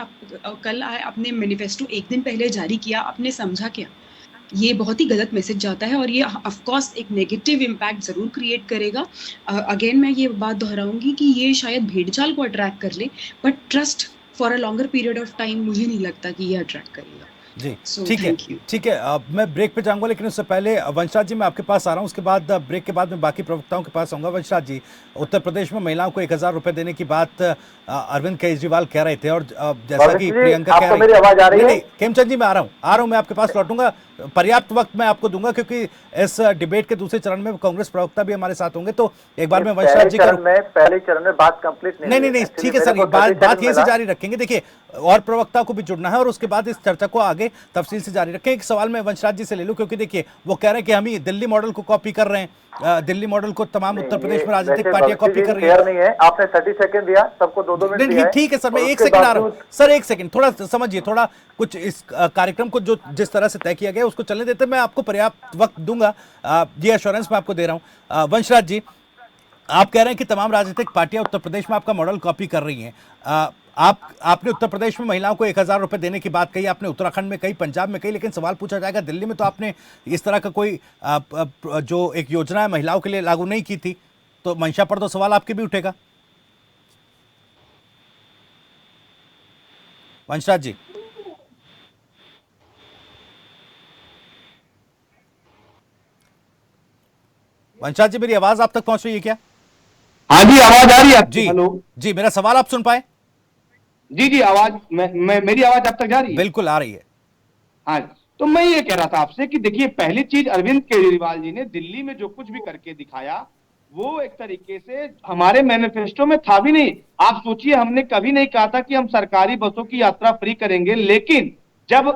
कल आपने मैनिफेस्टो एक दिन पहले जारी किया, आपने समझा क्या? ये बहुत ही गलत मैसेज जाता है और ये ऑफ कोर्स एक नेगेटिव इम्पैक्ट जरूर क्रिएट करेगा। अगेन मैं ये बात दोहराऊंगी कि ये शायद भेड़चाल को अट्रैक्ट कर ले, but trust for a longer period of time मुझे नहीं लगता कि ये अट्रैक्ट करेगा। जी So, ठीक है, thank you. ठीक है। मैं ब्रेक पे जाऊंगा, लेकिन उससे पहले वंशराज जी मैं आपके पास आ रहा हूं, उसके बाद ब्रेक के बाद मैं बाकी प्रवक्ताओं के पास आऊंगा। वंशराज जी, उत्तर प्रदेश में महिलाओं को 1,000 रुपए देने की बात अरविंद केजरीवाल कह रहे थे, और जैसा कि भविष्य जी, प्रियंका कह आपको रही मेरी आवाज आ रही नहीं है? नहीं, खेमचंद जी मैं आ रहा हूं, मैं आपके पास लौटूंगा। पर्याप्त वक्त मैं आपको दूंगा, क्योंकि इस डिबेट के दूसरे चरण में कांग्रेस प्रवक्ता भी हमारे साथ होंगे। तो एक बार मैं वंशराज जी पहले चरण में बात कंप्लीट नहीं नहीं नहीं, ठीक है सर, ये बात यहीं से जारी रखेंगे। देखिए, और प्रवक्ता को भी जुड़ना है, और उसके बाद इस चर्चा को आगे तफसील से जारी रखें। एक सवाल मैं वंशराज जी से ले लूं, क्योंकि देखिए वो कह रहे हैं कि हम ही दिल्ली मॉडल को कॉपी कर रहे हैं, दिल्ली मॉडल को तमाम उत्तर प्रदेश में राजनीतिक पार्टियां कॉपी कर रही फेयर नहीं है। आपने 30 सेकंड दिया, सबको 2-2 मिनट दिया है। है। ठीक है सर, मैं और 1 उसके सेकंड आ रहा हूं बावजूद सर, 1 सेकंड, थोड़ा समझिए, थोड़ा कुछ इस कार्यक्रम को जो जिस तरह से तय किया गया उसको चलने देते, मैं आपको पर्याप्त वक्त दूंगा, ये एश्योरेंस मैं आपको दे रहा हूं। वंशराज जी, आप कह रहे हैं कि तमाम राजनीतिक पार्टियां उत्तर प्रदेश में आपका मॉडल कॉपी कर रही हैं। आपने उत्तर प्रदेश में महिलाओं को 1,000 रुपए देने की बात कही, आपने उत्तराखंड में कही, पंजाब में कही, लेकिन सवाल पूछा जाएगा दिल्ली में तो आपने इस तरह का कोई जो एक योजना है महिलाओं के लिए लागू नहीं की थी, तो मंशा पर तो सवाल आपके भी उठेगा। वंशराज जी, वंशराज जी, मेरी आवाज आप तक पहुंच रही है क्या? हाँ जी, आवाज आ रही है आपकी? जी हेलो जी, मेरा सवाल आप सुन पाए? जी जी, आवाज मेरी आवाज आप तक जा रही है? बिल्कुल आ रही है। हाँ, तो मैं ये कह रहा था आपसे कि देखिए, पहली चीज अरविंद केजरीवाल जी ने दिल्ली में जो कुछ भी करके दिखाया, वो एक तरीके से हमारे मैनिफेस्टो में था भी नहीं। आप सोचिए, हमने कभी नहीं कहा था कि हम सरकारी बसों की यात्रा फ्री करेंगे, लेकिन जब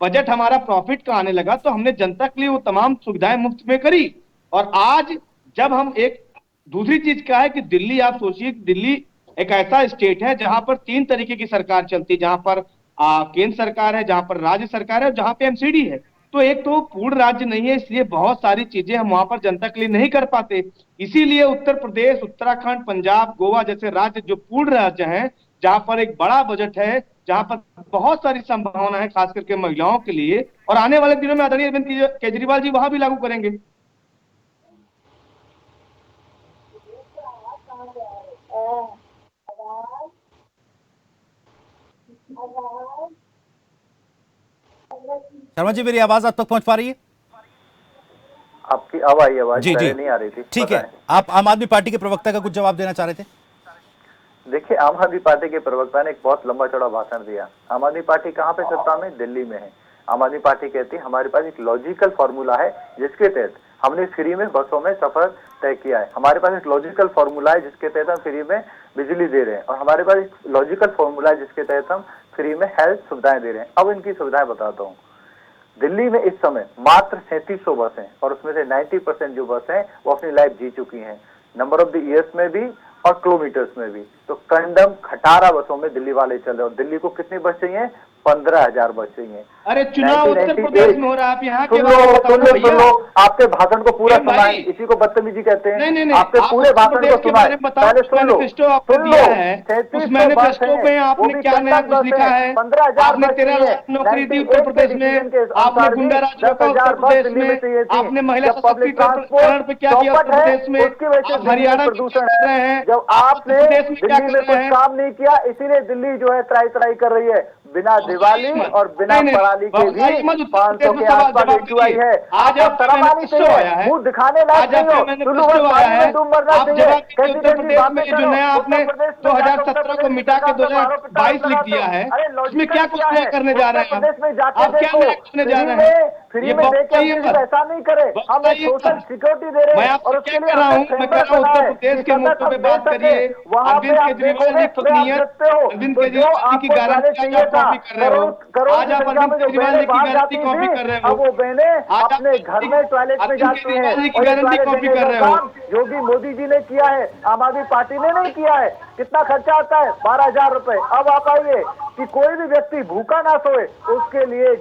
बजट हमारा प्रॉफिट का आने लगा तो हमने जनता के लिए वो तमाम सुविधाएं मुफ्त में करी। और आज जब हम एक दूसरी चीज क्या है कि दिल्ली, आप सोचिए, दिल्ली एक ऐसा स्टेट है जहां पर 3 तरीके की सरकार चलती है, जहां पर केंद्र सरकार है, जहां पर राज्य सरकार है, और जहां पे एमसीडी है। तो एक तो पूर्ण राज्य नहीं है, इसलिए बहुत सारी चीजें हम वहां पर जनता के लिए नहीं कर पाते। इसीलिए उत्तर प्रदेश, उत्तराखंड, पंजाब, गोवा जैसे राज्य जो पूर्ण राज्य हैं, जहां पर एक बड़ा बजट है, जहां पर बहुत सारी संभावना है, खास करके महिलाओं के लिए, और आने वाले दिनों में आदरणीय अरविंद केजरीवाल जी वहां भी लागू करेंगे। शर्मा जी, मेरी आवाज आप तक पहुंच पा रही है? आपकी अब आई आवाज, जी जी, पहले नहीं आ रही थी। ठीक है। आप आम आदमी पार्टी के प्रवक्ता का कुछ जवाब देना चाह रहे थे? देखिए, आम आदमी पार्टी के प्रवक्ता ने एक बहुत लंबा चौड़ा भाषण दिया। आम आदमी पार्टी कहाँ पे सत्ता में? दिल्ली में है। आम आदमी पार्टी कहती है हमारे पास एक लॉजिकल फॉर्मूला है जिसके तहत हमने फ्री में बसों में सफर तय किया है। हमारे पास एक लॉजिकल फॉर्मूला है जिसके तहत हम फ्री में बिजली दे रहे हैं, और हमारे पास एक लॉजिकल फॉर्मूला है जिसके तहत हम फ्री में हेल्थ सुविधाएं दे रहे हैं। अब इनकी सुविधाएं बताता हूँ। दिल्ली में इस समय मात्र 3700 बस हैं, और उसमें से 90% जो बस हैं वो अपनी लाइफ जी चुकी हैं, नंबर ऑफ द ईयर्स में भी और किलोमीटर्स में भी। तो कंडम खटारा बसों में दिल्ली वाले चल रहे, और दिल्ली को कितनी बस चाहिए? 15,000 बस चाहिए। अरे चुनाव उत्तर प्रदेश में हो रहा है, आप यहाँ के सुन बारे में बताओ ना लो, भैया। आपके भाषण को पूरा भाई, सुनाए, इसी को बदतमीजी कहते हैं। नहीं, आपके पूरे आप भाषण को सुनाए, पहले सुन लो, मैनिफेस्टो आपने दिया है, उस मैनिफेस्टो में आपने क्या नया कुछ लिखा है? 15,000 आपने 13 लाख नौकरी दी उत्तर प्रदेश में, आपने गुंडा राज रोका उत्तर प्रदेश में, आपने महिला सशक्तिकरण पे क्या किया उत्तर प्रदेश में, आप हरियाणा में क्या कर रहे हैं, जब आपने दिल्ली में कुछ काम नहीं किया, इसीलिए दिल्ली जो है त्राई त्राई कर रही है। बिना दिवाली और बिना पराली के भी 500 के आसपास एक्यूआई है। आज आप शर्म आनी चाहिए, मुंह दिखाने लायक नहीं हो, पानी में डूब मरना चाहिए। उत्तर प्रदेश में जो नया आपने 2017 को मिटा के 2022 लिख दिया है, उसमें क्या कुछ नया करने जा रहे हैं? आप क्या नया करने जा रहे हैं? फ्री में देकर ऐसा नहीं करे, हम सोशल सिक्योरिटी दे रहे हैं, और उसके लिए मैं कह रहा हूँ उत्तर प्रदेश के मुद्दों पे बात करिए। अरविंद केजरीवाल जी खुद नहीं है, अरविंद केजरीवाल जी की गारंटी आप कॉपी कर रहे हो। आज आप अरविंद केजरीवाल जी की गारंटी कॉपी कर रहे हो। अब वो बहने अपने घर में टॉयलेट में जाती हैं, और गारंटी कॉपी कर रहे हो। योगी मोदी जी ने किया है, आम आदमी पार्टी ने नहीं किया है। कितना खर्चा आता है? 12,000 रुपए। अब आप आइए कि कोई भी व्यक्ति भूखा ना सोए, उसके लिए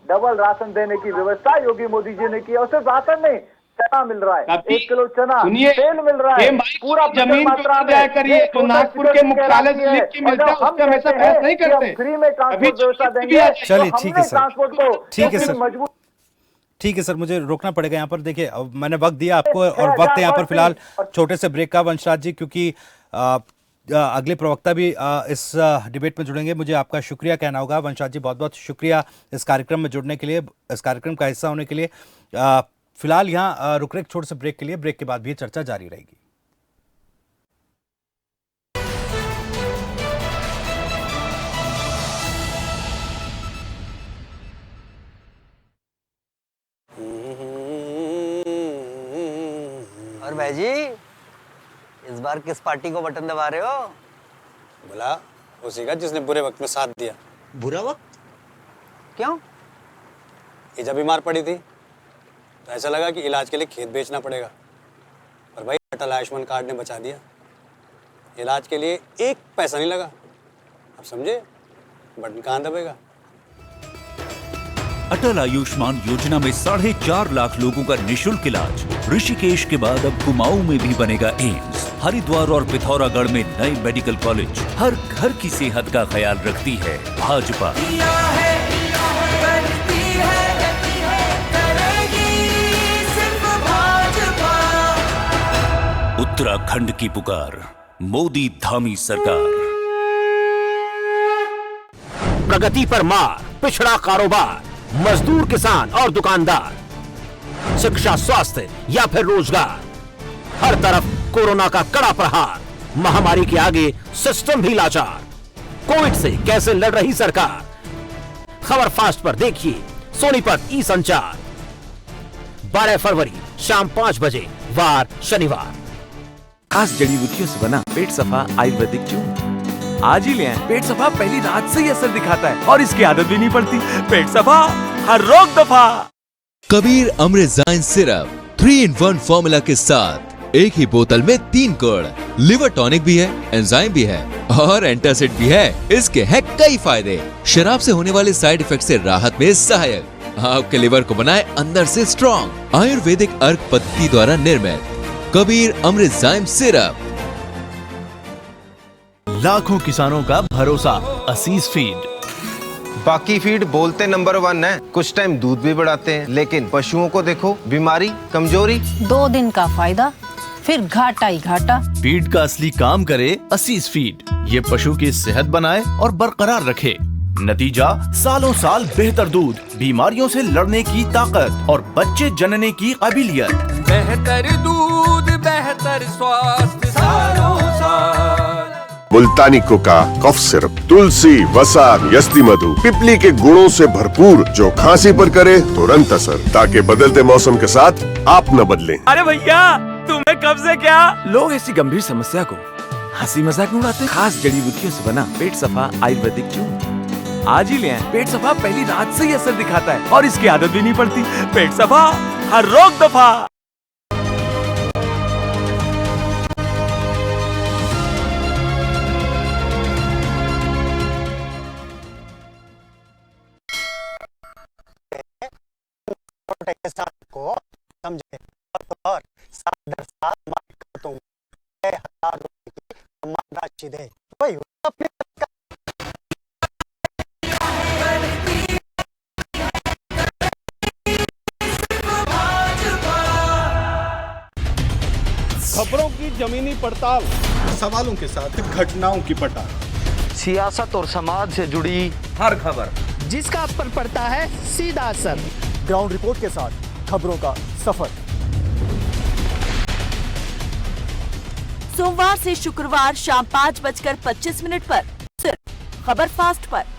डबल राशन देने की व्यवस्था योगी मोदी जी ने किया। उससे राशन नहीं, चना मिल रहा है, 1 किलो चना, तेल मिल रहा है, पूरा जमीन मात्रा में। जाया करिए तो नागपुर के मुख्यालय से लिख के मिलता है, उसका हमेशा बहस नहीं करते। फ्री में ट्रांसपोर्ट व्यवस्था देंगे। चलिए, ठीक है सर, ट्रांसपोर्ट को ठीक है सर, मजबूत। ठीक है सर, मुझे रोकना पड़ेगा यहाँ पर। देखिए, अब मैंने वक्त दिया आपको, और वक्त है यहाँ पर फिलहाल छोटे से ब्रेक का, वंशराज जी, क्योंकि अगले प्रवक्ता भी इस डिबेट में जुड़ेंगे। मुझे आपका शुक्रिया कहना होगा वंशाज जी, बहुत बहुत शुक्रिया इस कार्यक्रम में जुड़ने के लिए, इस कार्यक्रम का हिस्सा होने के लिए। फिलहाल यहाँ रुक एक छोटे से ब्रेक के लिए, ब्रेक के बाद भी चर्चा जारी रहेगी। और भाई जी इस बार किस पार्टी को बटन दबा रहे हो? भला उसी का जिसने बुरे वक्त में साथ दिया। बुरा वक्त? क्यों? ये जब बीमार पड़ी थी तो ऐसा लगा कि इलाज के लिए खेत बेचना पड़ेगा, पर भाई अटल आयुष्मान कार्ड ने बचा दिया। इलाज के लिए एक पैसा नहीं लगा। अब समझे बटन कहाँ दबेगा। अटल आयुष्मान योजना में 4.5 लाख लोगों का निशुल्क इलाज। ऋषिकेश के बाद अब कुमाऊं में भी बनेगा एम्स। हरिद्वार और पिथौरागढ़ में नए मेडिकल कॉलेज। हर घर की सेहत का ख्याल रखती है भाजपा। उत्तराखंड की पुकार, मोदी धामी सरकार। प्रगति पर मार, पिछड़ा कारोबार, मजदूर, किसान और दुकानदार, शिक्षा, स्वास्थ्य या फिर रोजगार, हर तरफ कोरोना का कड़ा प्रहार। महामारी के आगे सिस्टम भी लाचार। कोविड से कैसे लड़ रही सरकार, खबर फास्ट पर देखिए। सोनीपत ई संचार, 12 फरवरी शाम 5 बजे, वार शनिवार। खास जड़ी बूटियों से बना पेट सफा आयुर्वेदिक चूर्ण आज ही ले आएं। पेट सफा पहली रात से ही असर दिखाता है और इसकी आदत भी नहीं पड़ती। पेट सफा, हर रोग दफा। कबीर अमृतजाइन सिरप 3-in-1 फॉर्मूला के साथ एक ही बोतल में 3 गुण। लिवर टॉनिक भी है, एंजाइम भी है और एंटासिड भी है। इसके हैं कई फायदे। शराब से होने वाले साइड इफेक्ट से राहत में सहायक। आपके लिवर को बनाए अंदर से स्ट्रॉन्ग। आयुर्वेदिक अर्क पद्धति द्वारा निर्मित कबीर अमृतजाइन सिरप। लाखों किसानों का भरोसा असीस फीड। बाकी फीड बोलते नंबर 1 है, कुछ टाइम दूध भी बढ़ाते हैं, लेकिन पशुओं को देखो बीमारी, कमजोरी। 2 दिन का फायदा फिर घाटा ही घाटा। फीड का असली काम करे असीस फीड। ये पशु की सेहत बनाए और बरकरार रखे। नतीजा सालों साल बेहतर दूध, बीमारियों से लड़ने की ताकत और बच्चे जनने की काबिलियत। बेहतर दूध, बेहतर स्वास्थ्य सालों साल। मुल्तानी कोका कफ सिरप, तुलसी, वसा, यस्ती मधु, पिपली के गुणों से भरपूर, जो खांसी पर करे तुरंत असर, ताकि बदलते मौसम के साथ आप न बदलें। अरे भैया तुम्हें कब से क्या? लोग ऐसी गंभीर समस्या को हंसी मजाक में उड़ाते हैं। खास जड़ी बूटियों से बना पेट सफा आयुर्वेदिक चूर्ण आज ही ले आएं। पेट सफा पहली रात से ही असर दिखाता है और इसकी आदत भी नहीं पड़ती। पेट सफा, हर रोग दफा। को समझे और साल दर साल मार खातों में 1000 रुपए की सम्मान राशि दे। वही अपने खबरों की जमीनी पड़ताल, सवालों के साथ घटनाओं की पड़ताल, सियासत और समाज से जुड़ी हर खबर जिसका आप पर पड़ता है सीधा असर। ग्राउंड रिपोर्ट के साथ खबरों का सफर। सोमवार से शुक्रवार शाम 5:25 पर सिर्फ खबर फास्ट पर।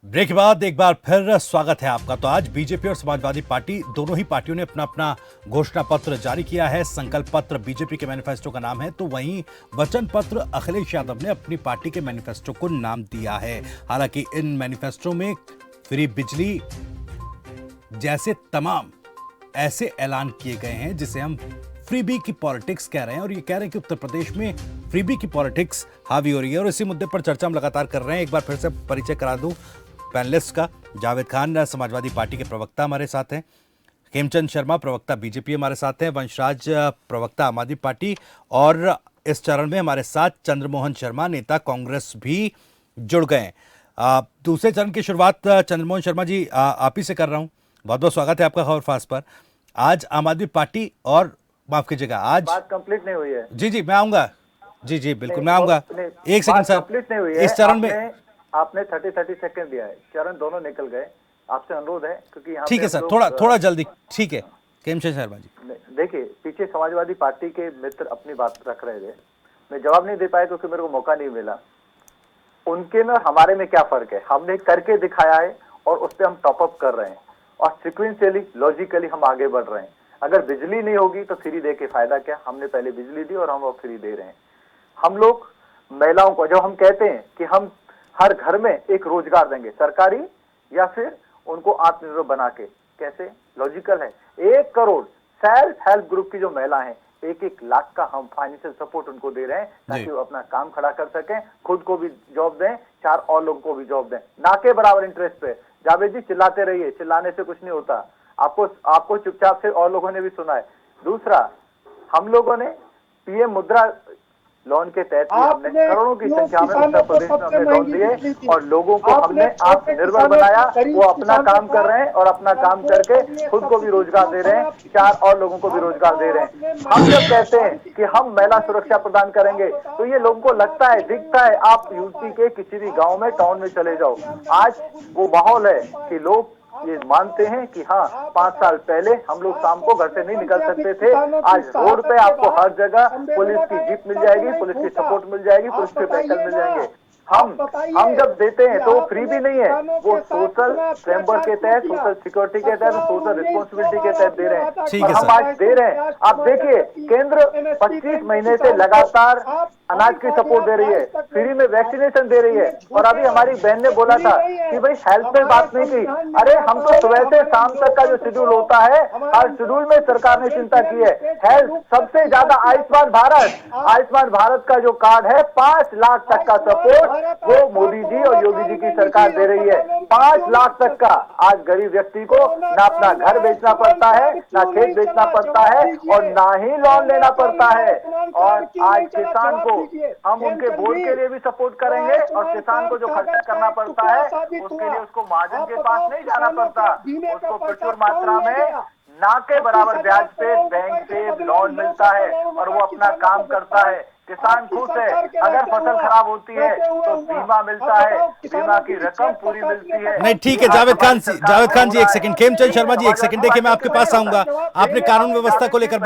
ब्रेक के बाद एक बार फिर स्वागत है आपका। तो आज बीजेपी और समाजवादी पार्टी दोनों ही पार्टियों ने अपना अपना घोषणा पत्र जारी किया है। संकल्प पत्र बीजेपी के मैनिफेस्टो का नाम है, तो वहीं वचन पत्र अखिलेश यादव ने अपनी पार्टी के मैनिफेस्टो को नाम दिया है। हालांकि इन मैनिफेस्टो में फ्री बिजली जैसे तमाम ऐसे ऐलान किए गए हैं जिसे हम फ्रीबी की पॉलिटिक्स कह रहे हैं, और ये कह रहे हैं कि उत्तर प्रदेश में फ्रीबी की पॉलिटिक्स हावी हो रही है। और इसी मुद्दे पर चर्चा हम लगातार कर रहे हैं। एक बार फिर से परिचय करा दूं पैनलिस्ट का। जावेद खान समाजवादी पार्टी के प्रवक्ता हमारे साथ हैं। खेमचंद शर्मा प्रवक्ता बीजेपी हमारे साथ हैं, वंशराज प्रवक्ता आम आदमी पार्टी, और इस चरण में हमारे साथ चंद्रमोहन शर्मा नेता कांग्रेस भी जुड़ गए हैं। दूसरे चरण की शुरुआत चंद्रमोहन शर्मा जी आप ही से कर रहा हूं। बहुत बहुत स्वागत है आपका खबर फास्ट पर। आज आम आदमी पार्टी और माफ कीजिएगा, आज बात कंप्लीट नहीं हुई है। जी मैं आऊंगा, जी बिल्कुल मैं आऊंगा। एक सेकंड सर, कंप्लीट नहीं हुई है। इस चरण में आपने 30 सेकंड दिया है, चरण दोनों निकल गए। आपसे अनुरोध है क्योंकि यहाँ ठीक है सर, थोड़ा जल्दी। ठीक है खेमचंद शर्मा जी। देखिए, पीछे समाजवादी पार्टी के मित्र अपनी बात रख रहे थे, मैं जवाब नहीं दे पाया क्योंकि मेरे को मौका नहीं मिला। उनके में और हमारे में क्या फर्क है? हमने करके दिखाया है और उस पर हम टॉप अप कर रहे हैं और सिक्वेंशियली लॉजिकली हम आगे बढ़ रहे हैं। अगर बिजली नहीं होगी तो फ्री दे के फायदा क्या? हमने पहले बिजली दी और हम वो फ्री दे रहे हैं। हम लोग महिलाओं को, जब हम कहते हैं कि हम हर घर में एक रोजगार देंगे, सरकारी या फिर उनको आत्मनिर्भर बना के, कैसे? लॉजिकल है। 1 करोड़ सेल्फ हेल्प ग्रुप की जो महिला है, 1-1 लाख का हम फाइनेंशियल सपोर्ट उनको दे रहे हैं ताकि वो अपना काम खड़ा कर सकें, खुद को भी जॉब दें, 4 और लोगों को भी जॉब दें, ना के बराबर इंटरेस्ट पे। जावेद जी चिल्लाते रहिए, चिल्लाने से कुछ नहीं होता। आपको चुपचाप से और लोगों ने भी सुना है। दूसरा, हम लोगों ने पीएम मुद्रा लोन के तहत हमने करोड़ों की संख्या में उत्तर प्रदेश में हमने लोन दिए और लोगों को हमने आत्मनिर्भर बनाया। वो अपना काम कर रहे हैं और अपना काम करके खुद को भी रोजगार दे रहे हैं, 4 और लोगों को भी रोजगार दे रहे हैं। हम जब कहते हैं कि हम महिला सुरक्षा प्रदान करेंगे तो ये लोगों को लगता है, दिखता है। आप यूपी के किसी भी गाँव में, टाउन में चले जाओ, आज वो माहौल है कि लोग ये मानते हैं कि हाँ, 5 साल पहले हम लोग शाम को घर से नहीं निकल सकते थे। आज रोड पे आपको हर जगह पुलिस की जीप मिल जाएगी, पुलिस की सपोर्ट मिल जाएगी, पुलिस के व्हीकल मिल जाएंगे। हम जब देते हैं तो वो फ्री भी नहीं है, वो सोशल फ्रेमवर्क के तहत, सोशल सिक्योरिटी के तहत, सोशल रिस्पॉन्सिबिलिटी के तहत दे रहे हैं। और हम आज दे रहे हैं। आप देखिए, केंद्र 25 महीने से लगातार अनाज की सपोर्ट दे रही है, फ्री में वैक्सीनेशन दे रही है। और अभी हमारी बहन ने बोला था कि भाई हेल्थ पे बात नहीं की। अरे हम तो सुबह से शाम तक का जो शेड्यूल होता है, हर शेड्यूल में सरकार ने चिंता की है। हेल्थ सबसे ज्यादा आयुष्मान भारत का जो कार्ड है, 5 लाख तक का सपोर्ट वो मोदी जी और योगी जी की सरकार दे रही है। 5 लाख तक का। आज गरीब व्यक्ति को ना अपना घर बेचना पड़ता है, ना खेत बेचना पड़ता है और ना ही लोन लेना पड़ता है। और आज किसान को हम उनके बोर्ड के लिए भी सपोर्ट करेंगे और किसान को जो खर्च करना पड़ता है उसके लिए उसको महाजन के पास नहीं जाना पड़ता, उसको प्रचुर मात्रा में ना के बराबर ब्याज पे बैंक से लोन मिलता है और वो अपना काम करता है। किसान खुश है। अगर फसल खराब होती है तो बीमा मिलता है, बीमा की रकम पूरी मिलती है। नहीं ठीक है जावेद खान जी एक सेकंड, खेमचंद शर्मा जी एक सेकंड, देखिए मैं आपके पास आऊंगा। आपने कानून व्यवस्था को लेकर,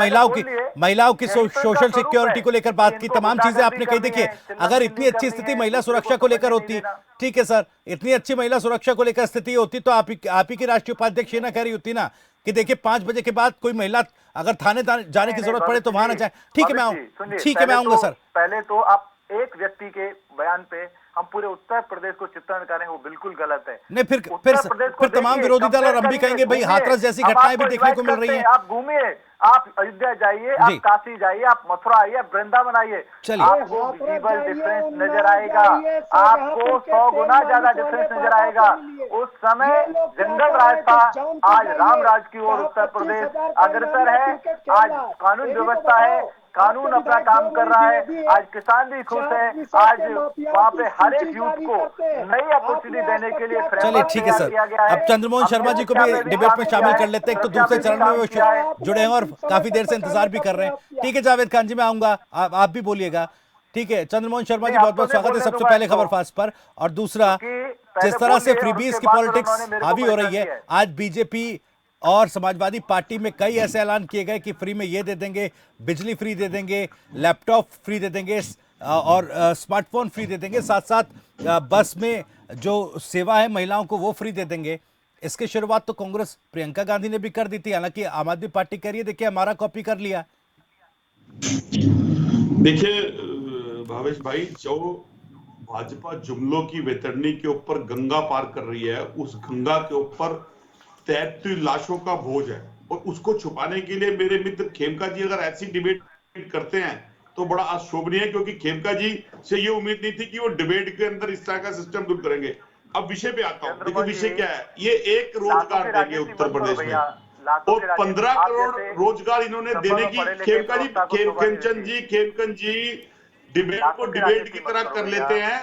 महिलाओं की सोशल सिक्योरिटी को लेकर बात की, तमाम चीजें आपने कही। देखिए, अगर इतनी अच्छी स्थिति महिला सुरक्षा को लेकर होती, ठीक है सर, इतनी अच्छी महिला सुरक्षा को लेकर स्थिति होती तो आप ही की राष्ट्रीय उपाध्यक्ष ये ना कह रही होती ना कि देखिए 5 बजे के बाद कोई महिला अगर थाने जाने की जरूरत पड़े तो वहां ना जाए। ठीक है मैं आऊंगा सर। पहले तो आप एक व्यक्ति के बयान पे हम पूरे उत्तर प्रदेश को चित्रण करें, वो बिल्कुल गलत है। नहीं फिर तमाम विरोधी दल और हम भी कहेंगे भाई हाथरस जैसी घटनाएं भी देखने को मिल रही हैं। आप घूमिए, आप अयोध्या जाइए, आप काशी जाइए, आप मथुरा आइए, आप वृंदावन आइए, आपको विजिबल डिफरेंस नजर आएगा। आपको 100 गुना ज्यादा डिफरेंस नजर आएगा। उस समय जंगल राज था, आज राम राज की ओर उत्तर प्रदेश अग्रसर है। आज कानून व्यवस्था है, कानून अपना काम कर रहा है। आज किसान भी खुश है। आज वहाँ पे हर एक यूथ को नई अपॉर्चुनिटी देने के लिए चलिए ठीक है सर। अब चंद्रमोहन शर्मा जी को भी डिबेट में शामिल कर लेते हैं। एक तो दूसरे चरण में वो जुड़े हैं और काफी देर से इंतजार भी कर रहे हैं। ठीक है जावेद खान जी, मैं आऊंगा, आप भी बोलिएगा। ठीक है चंद्रमोहन शर्मा जी, बहुत बहुत स्वागत है सबसे पहले खबर फास्ट पर। और दूसरा, जिस तरह से फ्रीबीज की पॉलिटिक्स हावी हो रही है, आज बीजेपी और समाजवादी पार्टी में कई ऐसे ऐलान किए गए कि फ्री में ये दे देंगे, बिजली फ्री दे देंगे, लैपटॉप फ्री दे देंगे और स्मार्टफोन फ्री दे देंगे, साथ साथ बस में जो सेवा है महिलाओं को वो फ्री दे देंगे। इसकी शुरुआत तो कांग्रेस प्रियंका गांधी ने भी कर दी थी, हालांकि आम आदमी पार्टी कह रही है देखिए हमारा कॉपी कर लिया। देखिए भावेश भाई, जो भाजपा जुमलों की वैतरणी के ऊपर गंगा पार कर रही है, उस गंगा के ऊपर 33 लाशों का बोझ है और उसको छुपाने के लिए मेरे मित्र खेमका जी अगर ऐसी डिबेट करते हैं तो बड़ा अशोभनीय है, क्योंकि खेमका जी से ये उम्मीद नहीं थी कि वो डिबेट के अंदर इस तरह का सिस्टम दूर करेंगे। अब विषय पे आता हूँ। देखो विषय क्या है, ये एक रोजगार देंगे उत्तर प्रदेश में, और 15 करोड़ रोजगार इन्होंने देने की खेमचंद जी डिबेट को डिबेट की तरह कर लेते हैं।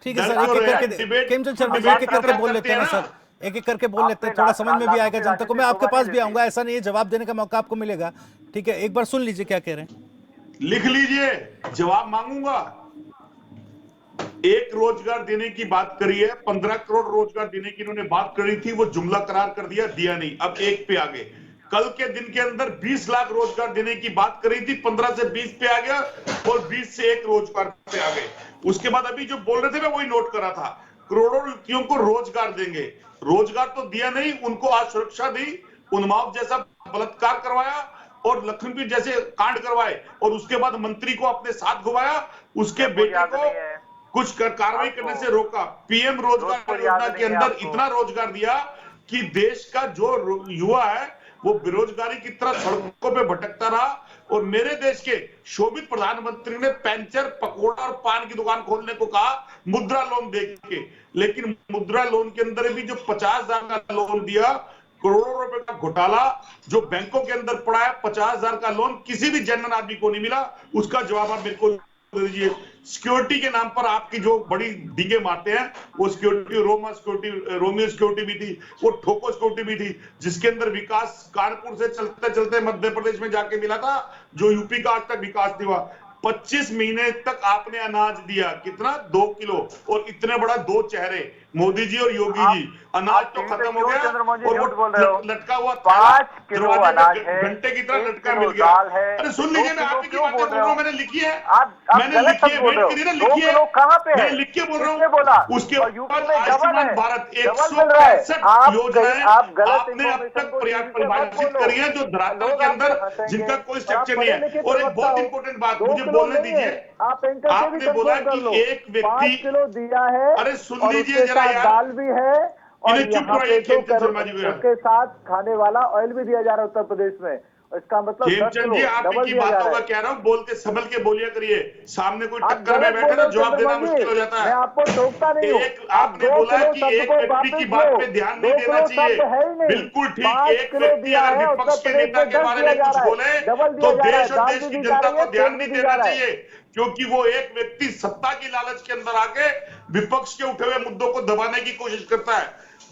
ठीक है सर, एक एक करके खेमचंद शर्मा जी एक एक करके बोल लेते हैं ना सर, एक एक करके बोल लेते हैं, थोड़ा समझ में भी आएगा जनता को। मैं आपके पास भी आऊंगा, ऐसा नहीं है, जवाब देने का मौका आपको मिलेगा। ठीक है, एक बार सुन लीजिए क्या कह रहे हैं, लिख लीजिए, जवाब मांगूंगा। एक रोजगार देने की बात करी है, 15 करोड़ रोजगार देने की इन्होंने बात करी थी, वो जुमला करार कर दिया नहीं, अब एक पे आ गए। कल के दिन के अंदर 20 लाख रोजगार देने की बात करी थी, 15 से 20 पे आ गया और 20 से 1 रोजगार पे आ गए। उसके बाद अभी जो बोल रहे थे मैं वही नोट करा था, करोड़ों व्यक्तियों को रोजगार देंगे। रोजगार तो दिया नहीं, उनको आज सुरक्षा दी, उन्माद जैसा बलात्कार करवाया और लखनपुर जैसे कांड करवाए और उसके बाद मंत्री को अपने साथ घुमाया, उसके बेटे को कुछ कार्रवाई करने से रोका। पीएम रोजगार योजना के अंदर इतना रोजगार दिया कि देश का जो युवा है वो बेरोजगारी की तरह सड़कों पे भटकता रहा। और मेरे देश के शोभित प्रधानमंत्री ने पैंचर, पकोड़ा और पान की दुकान खोलने को कहा मुद्रा लोन दे के, लेकिन मुद्रा लोन के अंदर भी जो 50,000 का लोन दिया, करोड़ों रुपए का घोटाला जो बैंकों के अंदर पड़ा है, 50,000 का लोन किसी भी जनरल आदमी को नहीं मिला। उसका जवाब आप मेरे को दीजिए। सिक्योरिटी के नाम पर आपकी जो बड़ी डींगे मारते हैं, वो सिक्योरिटी रोमियो सिक्योरिटी भी थी, वो ठोको सिक्योरिटी भी थी, जिसके अंदर विकास कानपुर से चलते चलते मध्य प्रदेश में जाके मिला था, जो यूपी का आज तक विकास नहीं हुआ। 25 महीने तक आपने अनाज दिया, कितना? 2 किलो, और इतने बड़ा 2 चेहरे, मोदी जी और योगी जी। अनाज तो खत्म हो गया और वो लटका हुआ 5 किलो अनाज है, घंटे की तरह लटका मिल गया। अरे सुन लीजिए, मैं आपकी बातें बोल रहा हूँ, मैंने लिखी है, मैंने लिखी है, वेट करिए ना, लिखी है, मैं लिख के बोल रहा हूँ। उसके बाद आयुष्मान भारत 165 योजनाएं आपने अब तक परिभाषित करी है, जो धरातल के अंदर जिनका कोई स्ट्रक्चर नहीं है। और एक बहुत इंपॉर्टेंट बात मुझे बोलने दीजिए, आपने बोला कि एक व्यक्ति किलो दिया है, अरे सुन लीजिए जरा यार, दाल भी है और यहाँ पे उसके साथ खाने वाला ऑयल भी दिया जा रहा है उत्तर प्रदेश में। इसका मतलब खेमचंद जी, आप की बातों का कह रहा हूँ, बोलते संभल के बोलिया करिए, सामने कोई टक्कर में बैठे तो जवाब देना मुश्किल हो जाता है। मैं आपको टोकता नहीं हूँ। आपने बोला कि एक व्यक्ति की बात पे ध्यान नहीं देना चाहिए, बिल्कुल ठीक। एक व्यक्ति अगर विपक्ष के नेता के बारे में कुछ बोले तो देश और देश की जनता को ध्यान नहीं देना चाहिए, क्योंकि वो एक व्यक्ति सत्ता की लालच के अंदर आके विपक्ष के उठे हुए मुद्दों को दबाने की कोशिश करता है।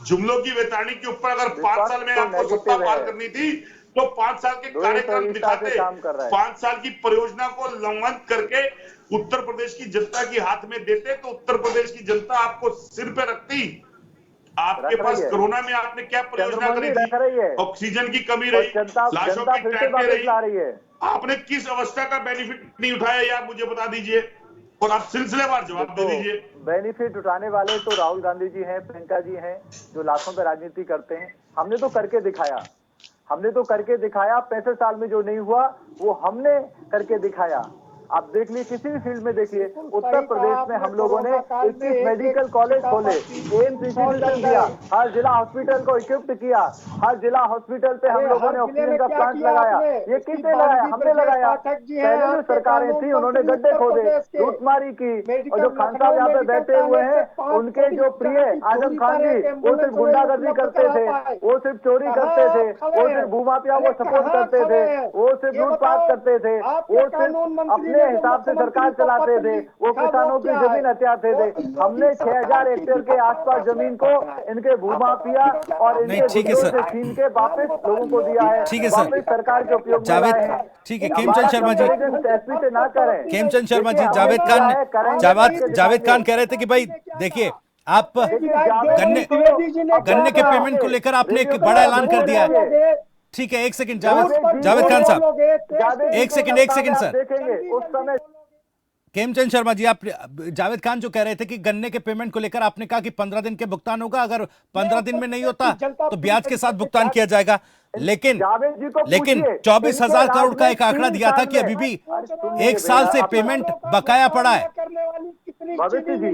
जुमलों की वैतरणी के ऊपर अगर 5 साल में आपको सत्ता पार करनी थी तो 5 साल के कार्यक्रम दिखाते, 5 साल की परियोजना को लंघन करके उत्तर प्रदेश की जनता के हाथ में देते तो उत्तर प्रदेश की जनता आपको सिर पे रखती। आपके पास कोरोना में आपने क्या परियोजना करी थी? ऑक्सीजन की कमी रही, लाशों की ट्रैकें रही, आपने किस अवस्था का बेनिफिट नहीं उठाया, या मुझे बता दीजिए और आप सिलसिलेवार जवाब दे दीजिए। बेनिफिट उठाने वाले तो राहुल गांधी जी हैं, प्रियंका जी हैं, जो लाखों पे राजनीति करते हैं। हमने तो करके दिखाया, 65 साल में जो नहीं हुआ वो हमने करके दिखाया। आप देख लीजिए, किसी भी फील्ड में देखिए, उत्तर प्रदेश में हम लोगों ने 21 मेडिकल कॉलेज खोले, एम्स इंस्टीट्यूशन दिया, हर जिला हॉस्पिटल को इक्विप्ड किया, हर जिला हॉस्पिटल पे हम लोगों ने ऑक्सीजन का प्लांट लगाया। ये किसने लगाया? हमने लगाया। पहले जो सरकारें थी उन्होंने गड्ढे खोदे, लूटमारी की, और जो खान साहब यहाँ पे बैठे हुए हैं उनके जो प्रिय आजम खान जी, वो सिर्फ गुंडागर्दी करते थे, वो सिर्फ चोरी करते थे, वो सिर्फ भूमाफिया को सपोर्ट करते थे, वो सिर्फ लूटपाट करते थे, वो सिर्फ अपने हिसाब से सरकार चलाते थे, वो किसानों की जमीन हथियाते थे। हमने 6000 हेक्टेयर के आसपास जमीन को इनके भूमाफिया और इनके से छीन के वापस लोगों को दिया है। ठीक है सर, वापस सरकार के उपयोग में जावेद, ठीक है खेमचंद शर्मा जी, एसपी से ना करें। खेमचंद शर्मा जी, जावेद खान कह रहे थे कि भाई देखिए, आप गन्ने के पेमेंट को लेकर आपने एक बड़ा ऐलान कर दिया है। ठीक है, एक सेकंड जावेद खान साहब, एक सेकंड सर। खेमचंद शर्मा जी, आप जावेद खान जो कह रहे थे कि गन्ने के पेमेंट को लेकर आपने कहा कि 15 दिन के भुगतान होगा, अगर 15 दिन में नहीं होता तो ब्याज के साथ भुगतान किया जाएगा, लेकिन 24,000 करोड़ का एक आंकड़ा दिया था कि अभी भी 1 साल से पेमेंट बकाया पड़ा है। भविष्य जी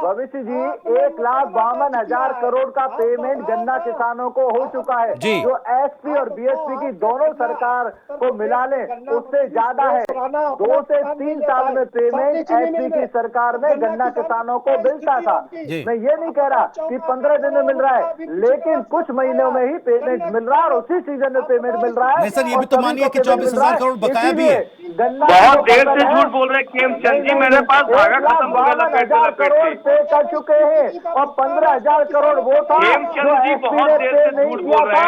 भविष्य जी 1,52,000 करोड़ का पेमेंट गन्ना किसानों को हो चुका है। जी। जो एसपी और बीएसपी की दोनों सरकार को मिला ले उससे ज्यादा है। 2 से 3 साल में पेमेंट एसपी की सरकार में गन्ना किसानों को मिलता था। मैं ये नहीं कह रहा कि 15 दिन में मिल रहा है, लेकिन कुछ महीनों में ही पेमेंट मिल रहा है और उसी सीजन में पेमेंट मिल रहा है। नहीं सर, ये भी तो मानिए कि 24,000 करोड़ बकाया भी है। बहुत देर से झूठ बोल रहे खेमचंद जी, मेरे पास धागा खत्म हो गया लपेट से लपेट करोड़ पे कर चुके हैं और 15,000 करोड़ वो था। खेमचंद जी बहुत देर से झूठ बोल रहे हैं।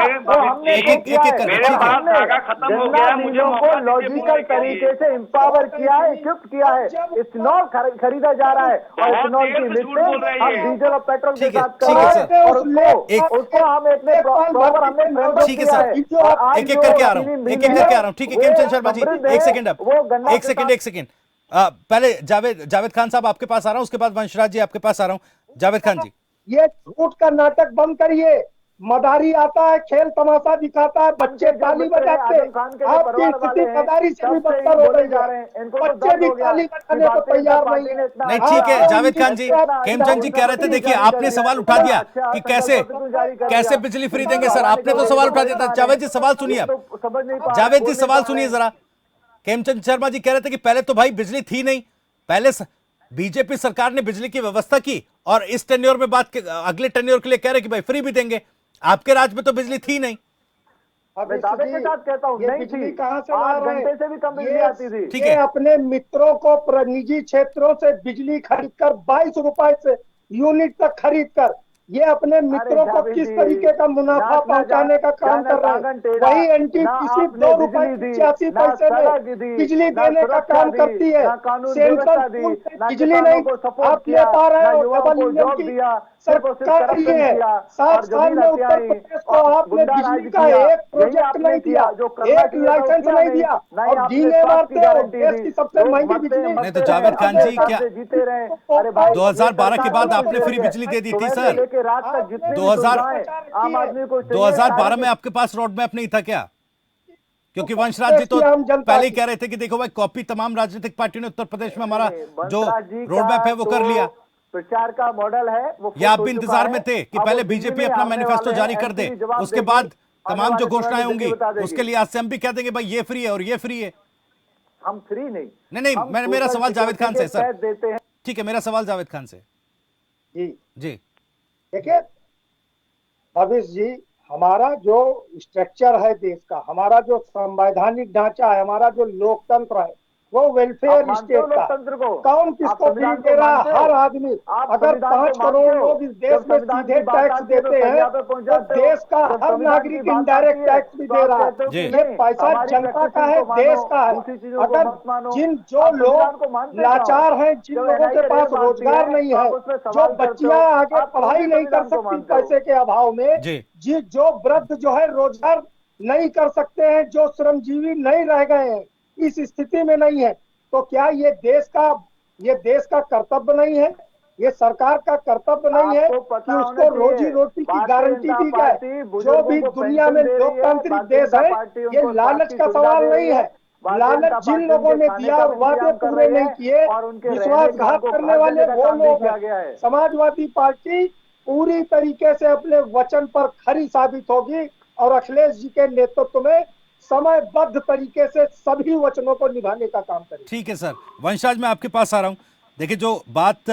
मेरे पास धागा खत्म हो गया, मुझे को लॉजिकल तरीके से एम्पावर किया है, इक्विप किया है। इथेनॉल खरीदा जा रहा है और इथेनॉल की लिस्टिंग हम डीजल और पेट्रोल के साथ कर रहे हैं और उसको हम एक प्रॉपर हमने ठीक है सर, एक एक करके आ रहा हूँ, ठीक है खेमचंद शर्मा जी, एक सेकंड एक सेकंड पहले जावेद खान साहब आपके पास आ रहा हूं, उसके बाद वंशराज जी आपके पास आ रहा हूं। जावेद खान जी, ये झूठ का नाटक बंद करिए। मदारी आता है, खेल तमाशा दिखाता है, बच्चे ताली बजाते हैं। आपकी स्थिति मदारी से भी बदतर हो रही है। बच्चे भी ताली बजाने को तैयार नहीं है। नहीं ठीक है जावेद खान जी, खेमचंद जी कह रहे थे, देखिए आपने सवाल उठा दिया कि कैसे बिजली फ्री देंगे सर, आपने तो सवाल उठा दिया था। जावेद जी सवाल सुनिए, जावेद जी सवाल सुनिए जरा। खेमचंद शर्मा जी कह रहे थे कि पहले तो भाई बिजली थी नहीं, पहले बीजेपी सरकार ने बिजली की व्यवस्था की और इस टेन्योर में बात अगले टेन्योर के लिए कह रहे कि भाई फ्री भी देंगे। आपके राज में तो बिजली थी नहीं। मैं दावे के साथ कहता हूँ नहीं थी, कहां से 8 घंटे से भी कम बिजली आती थी। ठीक है, अपने मित्रों को निजी क्षेत्रों से बिजली खरीदकर 22 रुपए से यूनिट तक खरीदकर ये अपने मित्रों को किस तरीके का मुनाफा पहुंचाने का काम कर रहे हैं। वही एनटीपीसी 2 रुपए 85 पैसे में बिजली देने का काम करती है। सेंट्रल बिजली नहीं आप ले पा रहे हो, डबल इंजन की सरकार ये है। 7 साल में उत्तर प्रदेश को आपने बिजली का एक प्रोजेक्ट नहीं दिया, एक लाइसेंस नहीं दिया और डीए मारते हो देश की सबसे महंगी बिजली। नहीं तो जावेद खान जी क्या 2012 के बाद आपने फ्री बिजली दे दी थी सर? 2012 में आपके पास रोड मैप नहीं था क्या? क्योंकि वंशराज जी तो पहले ही कह रहे थे कि देखो भाई कॉपी तमाम राजनीतिक पार्टियों ने उत्तर प्रदेश में हमारा जो रोड मैप है वो कर लिया। प्रचार का मॉडल है वो, या आप भी इंतजार में थे कि पहले बीजेपी अपना मैनिफेस्टो जारी कर दे, उसके बाद तमाम जो घोषणाएं होंगी उसके लिए आज से हम भी कह देंगे भाई ये फ्री है और ये फ्री है। हम फ्री नहीं, मेरा सवाल जावेद खान से सर। ठीक है, मेरा सवाल जावेद खान से जी। देखिए भविष्य जी, हमारा जो स्ट्रक्चर है देश का, हमारा जो संवैधानिक ढांचा है, हमारा जो लोकतंत्र है वो वेलफेयर स्टेट का कौन किसको फ्री दे रहा है? हर आदमी। अगर 5 करोड़ लोग इस देश में सीधे टैक्स देते हैं तो देश का हर नागरिक इनडायरेक्ट टैक्स भी दे रहा है। ये पैसा जनता का है, देश का है। अगर जो लोग लाचार हैं, जिन लोगों के पास रोजगार नहीं है, जो बच्चियां आगे पढ़ाई नहीं कर सकती पैसे के अभाव में, जो वृद्ध जो है रोजगार नहीं कर सकते हैं, जो श्रमजीवी नहीं रह गए हैं, इस स्थिति में नहीं है, तो क्या ये देश का कर्तव्य नहीं है? ये सरकार का कर्तव्य नहीं है कि उसको रोजी रोटी की गारंटी दी जाए? जो भी दुनिया में लोकतांत्रिक देश है, ये लालच का सवाल नहीं है। लालच जिन लोगों ने दिया और वादे पूरे नहीं किए, विश्वासघात करने वाले वो लोग हैं। समाजवादी पार्टी पूरी तरीके से अपने वचन पर खरी साबित होगी और अखिलेश जी के नेतृत्व में समयबद्ध तरीके से सभी वचनों को निभाने का काम करें। ठीक है सर। वंशराज मैं आपके पास आ रहा हूं। देखिए जो बात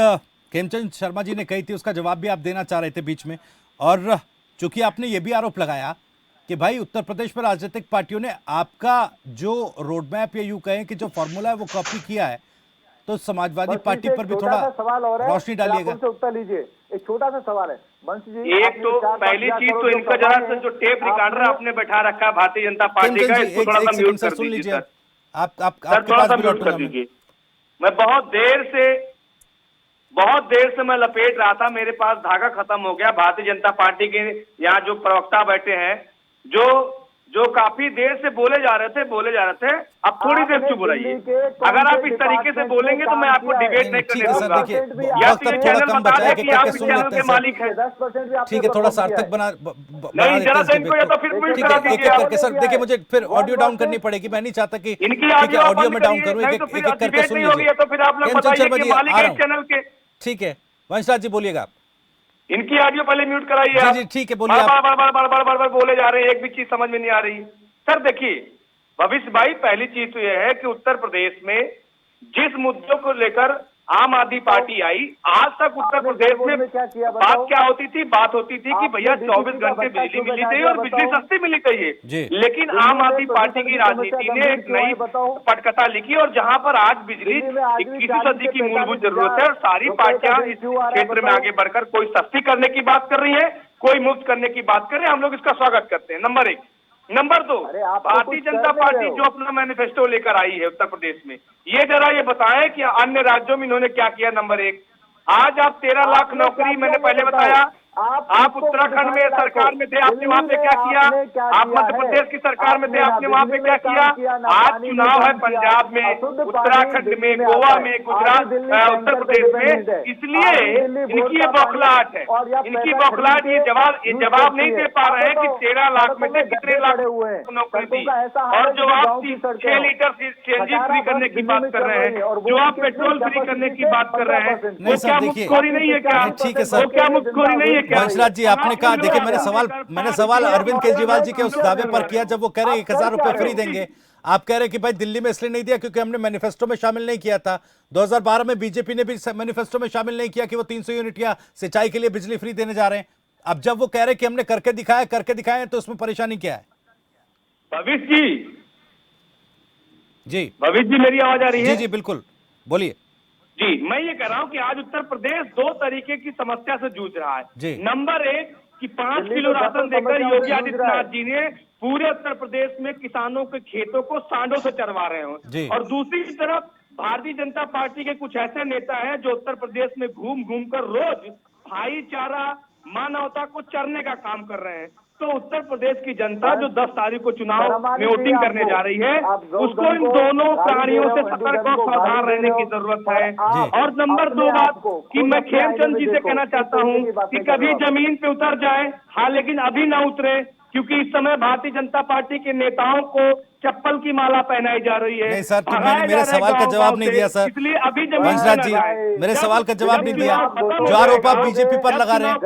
खेमचंद शर्मा जी ने कही थी उसका जवाब भी आप देना चाह रहे थे बीच में, और चूंकि आपने ये भी आरोप लगाया कि भाई उत्तर प्रदेश में राजनीतिक पार्टियों ने आपका जो रोड मैप या यूं कहें कि जो फॉर्मूला है वो कॉपी किया है, तो समाजवादी पार्टी पर भी थोड़ा रोशनी डालिएगा। उत्तर लीजिए, एक छोटा सा सवाल है वंश जी। एक तो पहली चीज तो इनका जरा सा जो टेप रिकॉर्डर आपने बैठा रखा है भारतीय जनता पार्टी का, इसको थोड़ा सा म्यूट कर दीजिए सर। आप थोड़ा सा म्यूट कर दीजिए। मैं बहुत देर से मैं लपेट रहा था, मेरे पास धागा खत्म हो गया। भारतीय जनता पार्टी के यहाँ जो प्रवक्ता बैठे हैं, जो जो काफी देर से बोले जा रहे थे, अब थोड़ी देर चुप रहिए। अगर आप इस तरीके से बोलेंगे तो मैं आपको डिबेट नहीं करने दूंगा। या तो ये चैनल बता दें कि आप इस चैनल के मालिक हैं। ठीक है, थोड़ा सार्थक बना नहीं, जरा सा इनको या तो फिर म्यूट करा दीजिए। करके सर देखिए, मुझे फिर ऑडियो डाउन करनी पड़ेगी, मैं नहीं चाहता कि इनकी ऑडियो में डाउन करूं। एक करके सुन लीजिए। तो फिर आप लोग बताइए कि मालिक है इस चैनल के। ठीक है, वंशराज जी बोलिएगा। इनकी ऑडियो पहले म्यूट कराइए। जी ठीक है, बोलिए। बार बोले जा रहे हैं, एक भी चीज समझ में नहीं आ रही। सर देखिए भविष्य भाई, पहली चीज तो यह है कि उत्तर प्रदेश में जिस मुद्दों को लेकर आम आदमी पार्टी आई, आज तक उत्तर प्रदेश में बात क्या होती थी? बात होती थी कि भैया 24 घंटे बिजली मिलनी चाहिए और बिजली सस्ती मिलनी चाहिए। लेकिन आम आदमी पार्टी की राजनीति ने एक नई पटकथा लिखी और जहां पर आज बिजली 21वीं सदी की मूलभूत जरूरत है और सारी पार्टियां इस क्षेत्र में आगे बढ़कर कोई सस्ती करने की बात कर रही है, कोई मुफ्त करने की बात कर रहे हैं। हम लोग इसका स्वागत करते हैं, number 1। Number 2, Bharatiya Janata party जो अपना मैनिफेस्टो लेकर आई है उत्तर प्रदेश में, ये जरा ये बताएं कि अन्य राज्यों में इन्होंने क्या किया। नंबर 1, आज आप 13 लाख नौकरी, मैंने पहले बताया, आप उत्तराखंड में सरकार में थे, आपने वहां पे क्या किया? आप मध्य प्रदेश की सरकार में थे, आपने वहां पे क्या किया? आज चुनाव है पंजाब में, उत्तराखंड में, गोवा में, गुजरात, उत्तर प्रदेश में, इसलिए इनकी ये बौखलाहट है। इनकी बौखलाहट ये जवाब नहीं दे पा रहे हैं कि 13 लाख में से कितने लाख नौकरी दी। और जो आप 6 लीटर सीएनजी फ्री करने की बात कर रहे हैं, जो आप पेट्रोल फ्री करने की बात कर रहे हैं, वो क्या मुफ्तखोरी नहीं है क्या? ठीक है सर, वो क्या मुफ्तखोरी नहीं है? वंशराज जी आपने कहा, देखिए मैंने सवाल अरविंद केजरीवाल जी के उस दावे पर किया जब वो कह रहे हैं 1000 रुपए फ्री देंगे। आप कह रहे हैं कि भाई दिल्ली में इसलिए नहीं दिया क्योंकि हमने मैनिफेस्टो में शामिल नहीं किया था। 2012 में बीजेपी ने भी मैनिफेस्टो में शामिल नहीं किया कि वो 300 यूनिट या सिंचाई के लिए बिजली फ्री देने जा रहे हैं। अब जब वो कह रहे हैं कि हमने करके दिखाया तो उसमें परेशानी क्या है? भविष्य जी मेरी आवाज आ रही है? जी बिल्कुल, बोलिए। जी, मैं ये कह रहा हूं कि आज उत्तर प्रदेश 2 तरीके की समस्या से जूझ रहा है। नंबर 1 कि 5 किलो राशन देकर योगी आदित्यनाथ जी ने पूरे उत्तर प्रदेश में किसानों के खेतों को सांडों से चरवा रहे हो, और दूसरी तरफ भारतीय जनता पार्टी के कुछ ऐसे नेता हैं जो उत्तर प्रदेश में घूम कर रोज भाईचारा, मानवता को चरने का काम कर रहे हैं। तो उत्तर प्रदेश की जनता जो 10 तारीख को चुनाव में वोटिंग करने जा रही है, उसको इन दोनों प्राणियों से सतर्क और सावधान रहने की जरूरत है। और नंबर 2 बात कि मैं खेमचंद जी से कहना चाहता हूं कि कभी जमीन पे उतर जाए, हाँ, लेकिन अभी ना उतरे, क्योंकि इस समय भारतीय जनता पार्टी के नेताओं को चप्पल की माला पहनाई जा रही है। नहीं सर, तो मेरे सवाल का जवाब नहीं दिया सर। इसलिए अभी वंशराज जी मेरे सवाल का जवाब नहीं दिया। जो आरोप आप बीजेपी पर लगा रहे हैं,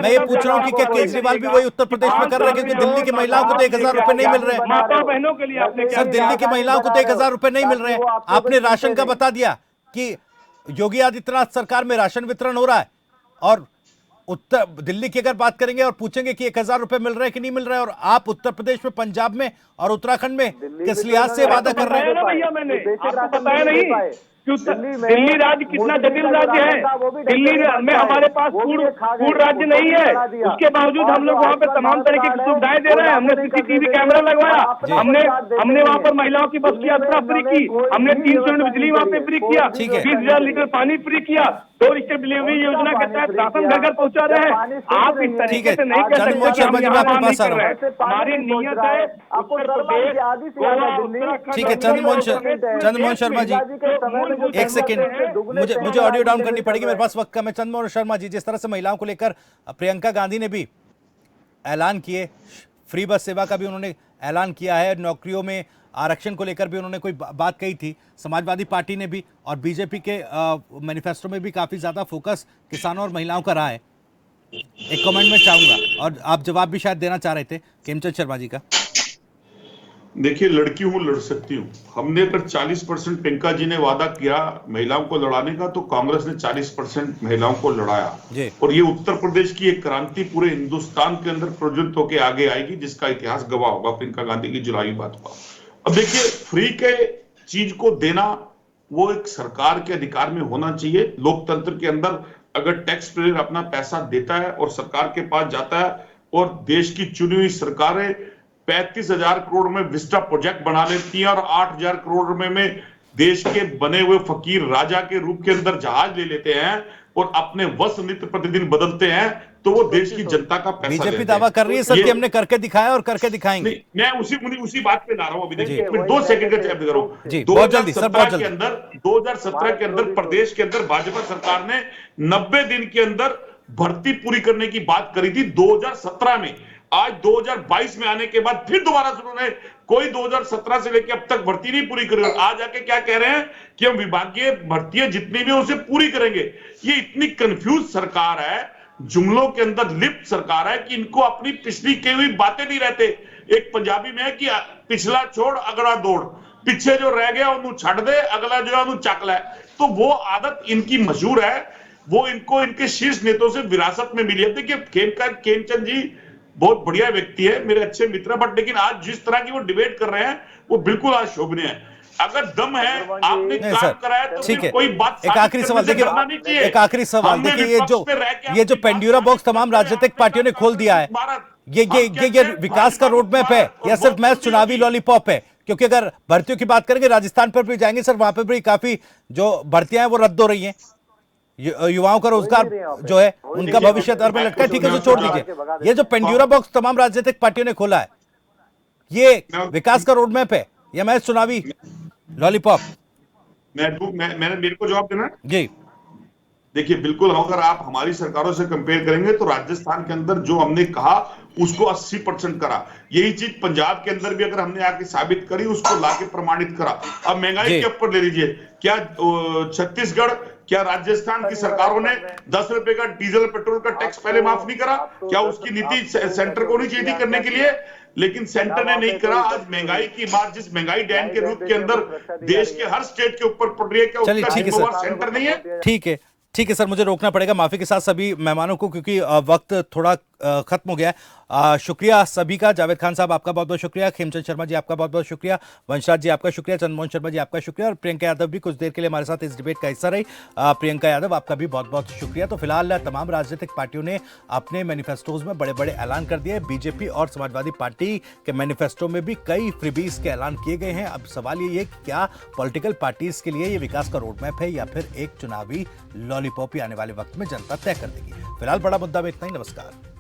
मैं ये पूछ रहा हूँ कि क्या केजरीवाल भी वही उत्तर प्रदेश में कर रहे हैं? क्योंकि दिल्ली की महिलाओं को तो 1000 रुपए नहीं मिल रहे हैं। माता बहनों के लिए आपने सर, दिल्ली की महिलाओं को तो 1000 रुपए नहीं मिल रहे हैं। आपने राशन का बता दिया कि योगी आदित्यनाथ सरकार में राशन वितरण हो रहा है, और उत्तर दिल्ली की अगर बात करेंगे और पूछेंगे कि 1000 रुपए मिल रहे हैं कि नहीं मिल रहे हैं, और आप उत्तर प्रदेश में, पंजाब में और उत्तराखंड में किस लिहाज से वादा कर रहे हैं? भैया मैंने आपको बताया नहीं कि दिल्ली राज्य कितना जटिल राज्य है। दिल्ली में हमारे पास फूड राज्य नहीं है, उसके बावजूद हम लोग वहाँ पे तमाम तरीके की सुविधाएं दे रहे हैं। हमने CCTV कैमरा लगवाया, हमने वहाँ पर महिलाओं की बस की यात्रा फ्री की, हमने 300 यूनिट बिजली वहाँ पे फ्री किया, 20,000 लीटर पानी फ्री किया, 2 रिश्ते डिलीवरी योजना के तहत राशन घर घर पहुँचा रहे हैं। आप इस तरीके से नहीं कर सकते। हमारी नीयत है उत्तर प्रदेश। ठीक है, चंद्रमोहन शर्मा जी, एक सेकेंड, मुझे ऑडियो डाउन करनी पड़ेगी, मेरे पास वक्त कम है। चंद्रमोहन शर्मा जी, जिस तरह से महिलाओं को लेकर प्रियंका गांधी ने भी ऐलान किए, फ्री बस सेवा का भी उन्होंने ऐलान किया है, नौकरियों में आरक्षण को लेकर भी उन्होंने कोई बात कही थी, समाजवादी पार्टी ने भी, और बीजेपी के मैनिफेस्टो में भी काफी ज्यादा फोकस किसानों और महिलाओं का रहा है। एक कमेंट में चाहूंगा, और आप जवाब भी शायद देना चाह रहे थे खेमचंद शर्मा जी का। देखिए, लड़की हूं, लड़ सकती हूं। हमने अगर 40% प्रियंका जी ने वादा किया महिलाओं को लड़ाने का, तो कांग्रेस ने 40% महिलाओं को लड़ाया, और ये उत्तर प्रदेश की एक क्रांति पूरे हिंदुस्तान के अंदर प्रज्वलित होकर आगे आएगी, जिसका इतिहास गवाह होगा प्रियंका गांधी की जुलाई बात का। अब देखिए, फ्री के चीज को देना वो एक सरकार के अधिकार में होना चाहिए। लोकतंत्र के अंदर अगर टैक्स पेयर अपना पैसा देता है और सरकार के पास जाता है, और देश की चुनी हुई सरकारें 35,000 करोड़ में विस्टा प्रोजेक्ट बना लेती हैं, और 8,000 करोड़ में देश के बने हुए फकीर राजा के रूप के अंदर जहाज ले लेते हैं और अपने वस्त्र नित्य प्रतिदिन बदलते हैं, तो वो देश की जनता का पैसा बीजेपी लेते दावा हैं। कर रही है सर कि हमने करके दिखाया और करके दिखाएंगे। मैं उसी बात पे ला रहा हूं अभी। देखिए 2 सेकंड का टाइम दे रहा हूं। जी बहुत जल्दी सर, बहुत जल्दी। 2017 के अंदर प्रदेश के अंदर भाजपा सरकार ने 90 दिन के अंदर भर्ती पूरी करने की बात करी थी 2017 में। आज 2022 में आने के बाद फिर दोबारा से उन्होंने कोई 2017 से लेकर अब तक भर्ती नहीं पूरी करी। आज आके क्या कह रहे हैं कि हम विभागीय भर्तियां जितनी भी उसे पूरी करेंगे। ये इतनी कंफ्यूज सरकार है, जुमलों के अंदर लिप्त सरकार है कि इनको अपनी पिछली की हुई बातें नहीं रहते। एक पंजाबी में है कि पिछला छोड़ अगला दौड़, पीछे जो रह गया उन्हें छड़ दे, अगला जो है उन्हें चक ले। तो वो आदत इनकी मशहूर है, वो इनको इनके शीर्ष नेताओं से विरासत में मिली है। देखिए खेमचंद जी बहुत बढ़िया व्यक्ति है, मेरे अच्छे मित्र, बट लेकिन आज जिस तरह की वो डिबेट कर रहे हैं वो बिल्कुल अशोभनीय है। अगर दम है, आपने काम कराया तो ठीक है। कोई बात एक आखिरी सवाल देखिए, एक आखिरी सवाल देखिए, ये जो पेंड्यूरा बॉक्स तमाम राजनीतिक पार्टियों ने खोल दिया है, ये विकास का रोड मैप है या सिर्फ महज चुनावी लॉलीपॉप है? क्योंकि अगर भर्तियों की बात करेंगे राजस्थान पर भी जाएंगे सर, वहां पर भी काफी जो भर्तियां हैं वो रद्द हो रही हैं, युवाओं का रोजगार जो है उनका भविष्य दर में लटका है। ठीक है तो छोड़ दीजिए, ये जो पेंड्यूरा बॉक्स तमाम राजनीतिक पार्टियों ने खोला है, ये विकास का रोड मैप है या महज चुनावी लॉलीपॉप? मैंने मेरे को जवाब देना जी। देखिए बिल्कुल, अगर आप हमारी सरकारों से कंपेयर करेंगे तो राजस्थान के अंदर जो हमने कहा उसको 80% करा। यही चीज पंजाब के अंदर भी अगर हमने आके साबित करी, उसको लाके प्रमाणित करा। अब महंगाई के ऊपर ले लीजिए, क्या छत्तीसगढ़, क्या राजस्थान की सरकारों ने 10 रुपए का डीजल पेट्रोल का टैक्स पहले माफ नहीं करा? क्या उसकी नीति सेंटर को नहीं चाहिए करने के लिए? लेकिन सेंटर ने नहीं करा। आज महंगाई की बात, जिस महंगाई डैम के रूप के अंदर देश के हर स्टेट के ऊपर पड़ रही है, क्या उसका जिम्मेवार सेंटर नहीं है? ठीक है सर, मुझे रोकना पड़ेगा, माफी के साथ सभी मेहमानों को, क्योंकि वक्त थोड़ा खत्म हो गया है। शुक्रिया सभी का। जावेद खान साहब आपका बहुत बहुत शुक्रिया, खेमचंद शर्मा जी आपका बहुत बहुत शुक्रिया, वंशराज जी आपका शुक्रिया, चंद्रमोहन शर्मा जी आपका शुक्रिया, और प्रियंका यादव भी कुछ देर के लिए हमारे साथ इस डिबेट का हिस्सा रही। प्रियंका यादव आपका भी बहुत बहुत शुक्रिया। तो फिलहाल तमाम राजनीतिक पार्टियों ने अपने मैनिफेस्टोज में बड़े बड़े ऐलान कर दिए। बीजेपी और समाजवादी पार्टी के मैनिफेस्टो में भी कई फ्रीबीज के ऐलान किए गए हैं। अब सवाल ये है कि क्या पॉलिटिकल पार्टीज के लिए ये विकास का रोड मैप है या फिर एक चुनावी लॉलीपॉप आने वाले वक्त में जनता तय कर देगी। फिलहाल बड़ा मुद्दा में इतना ही। नमस्कार।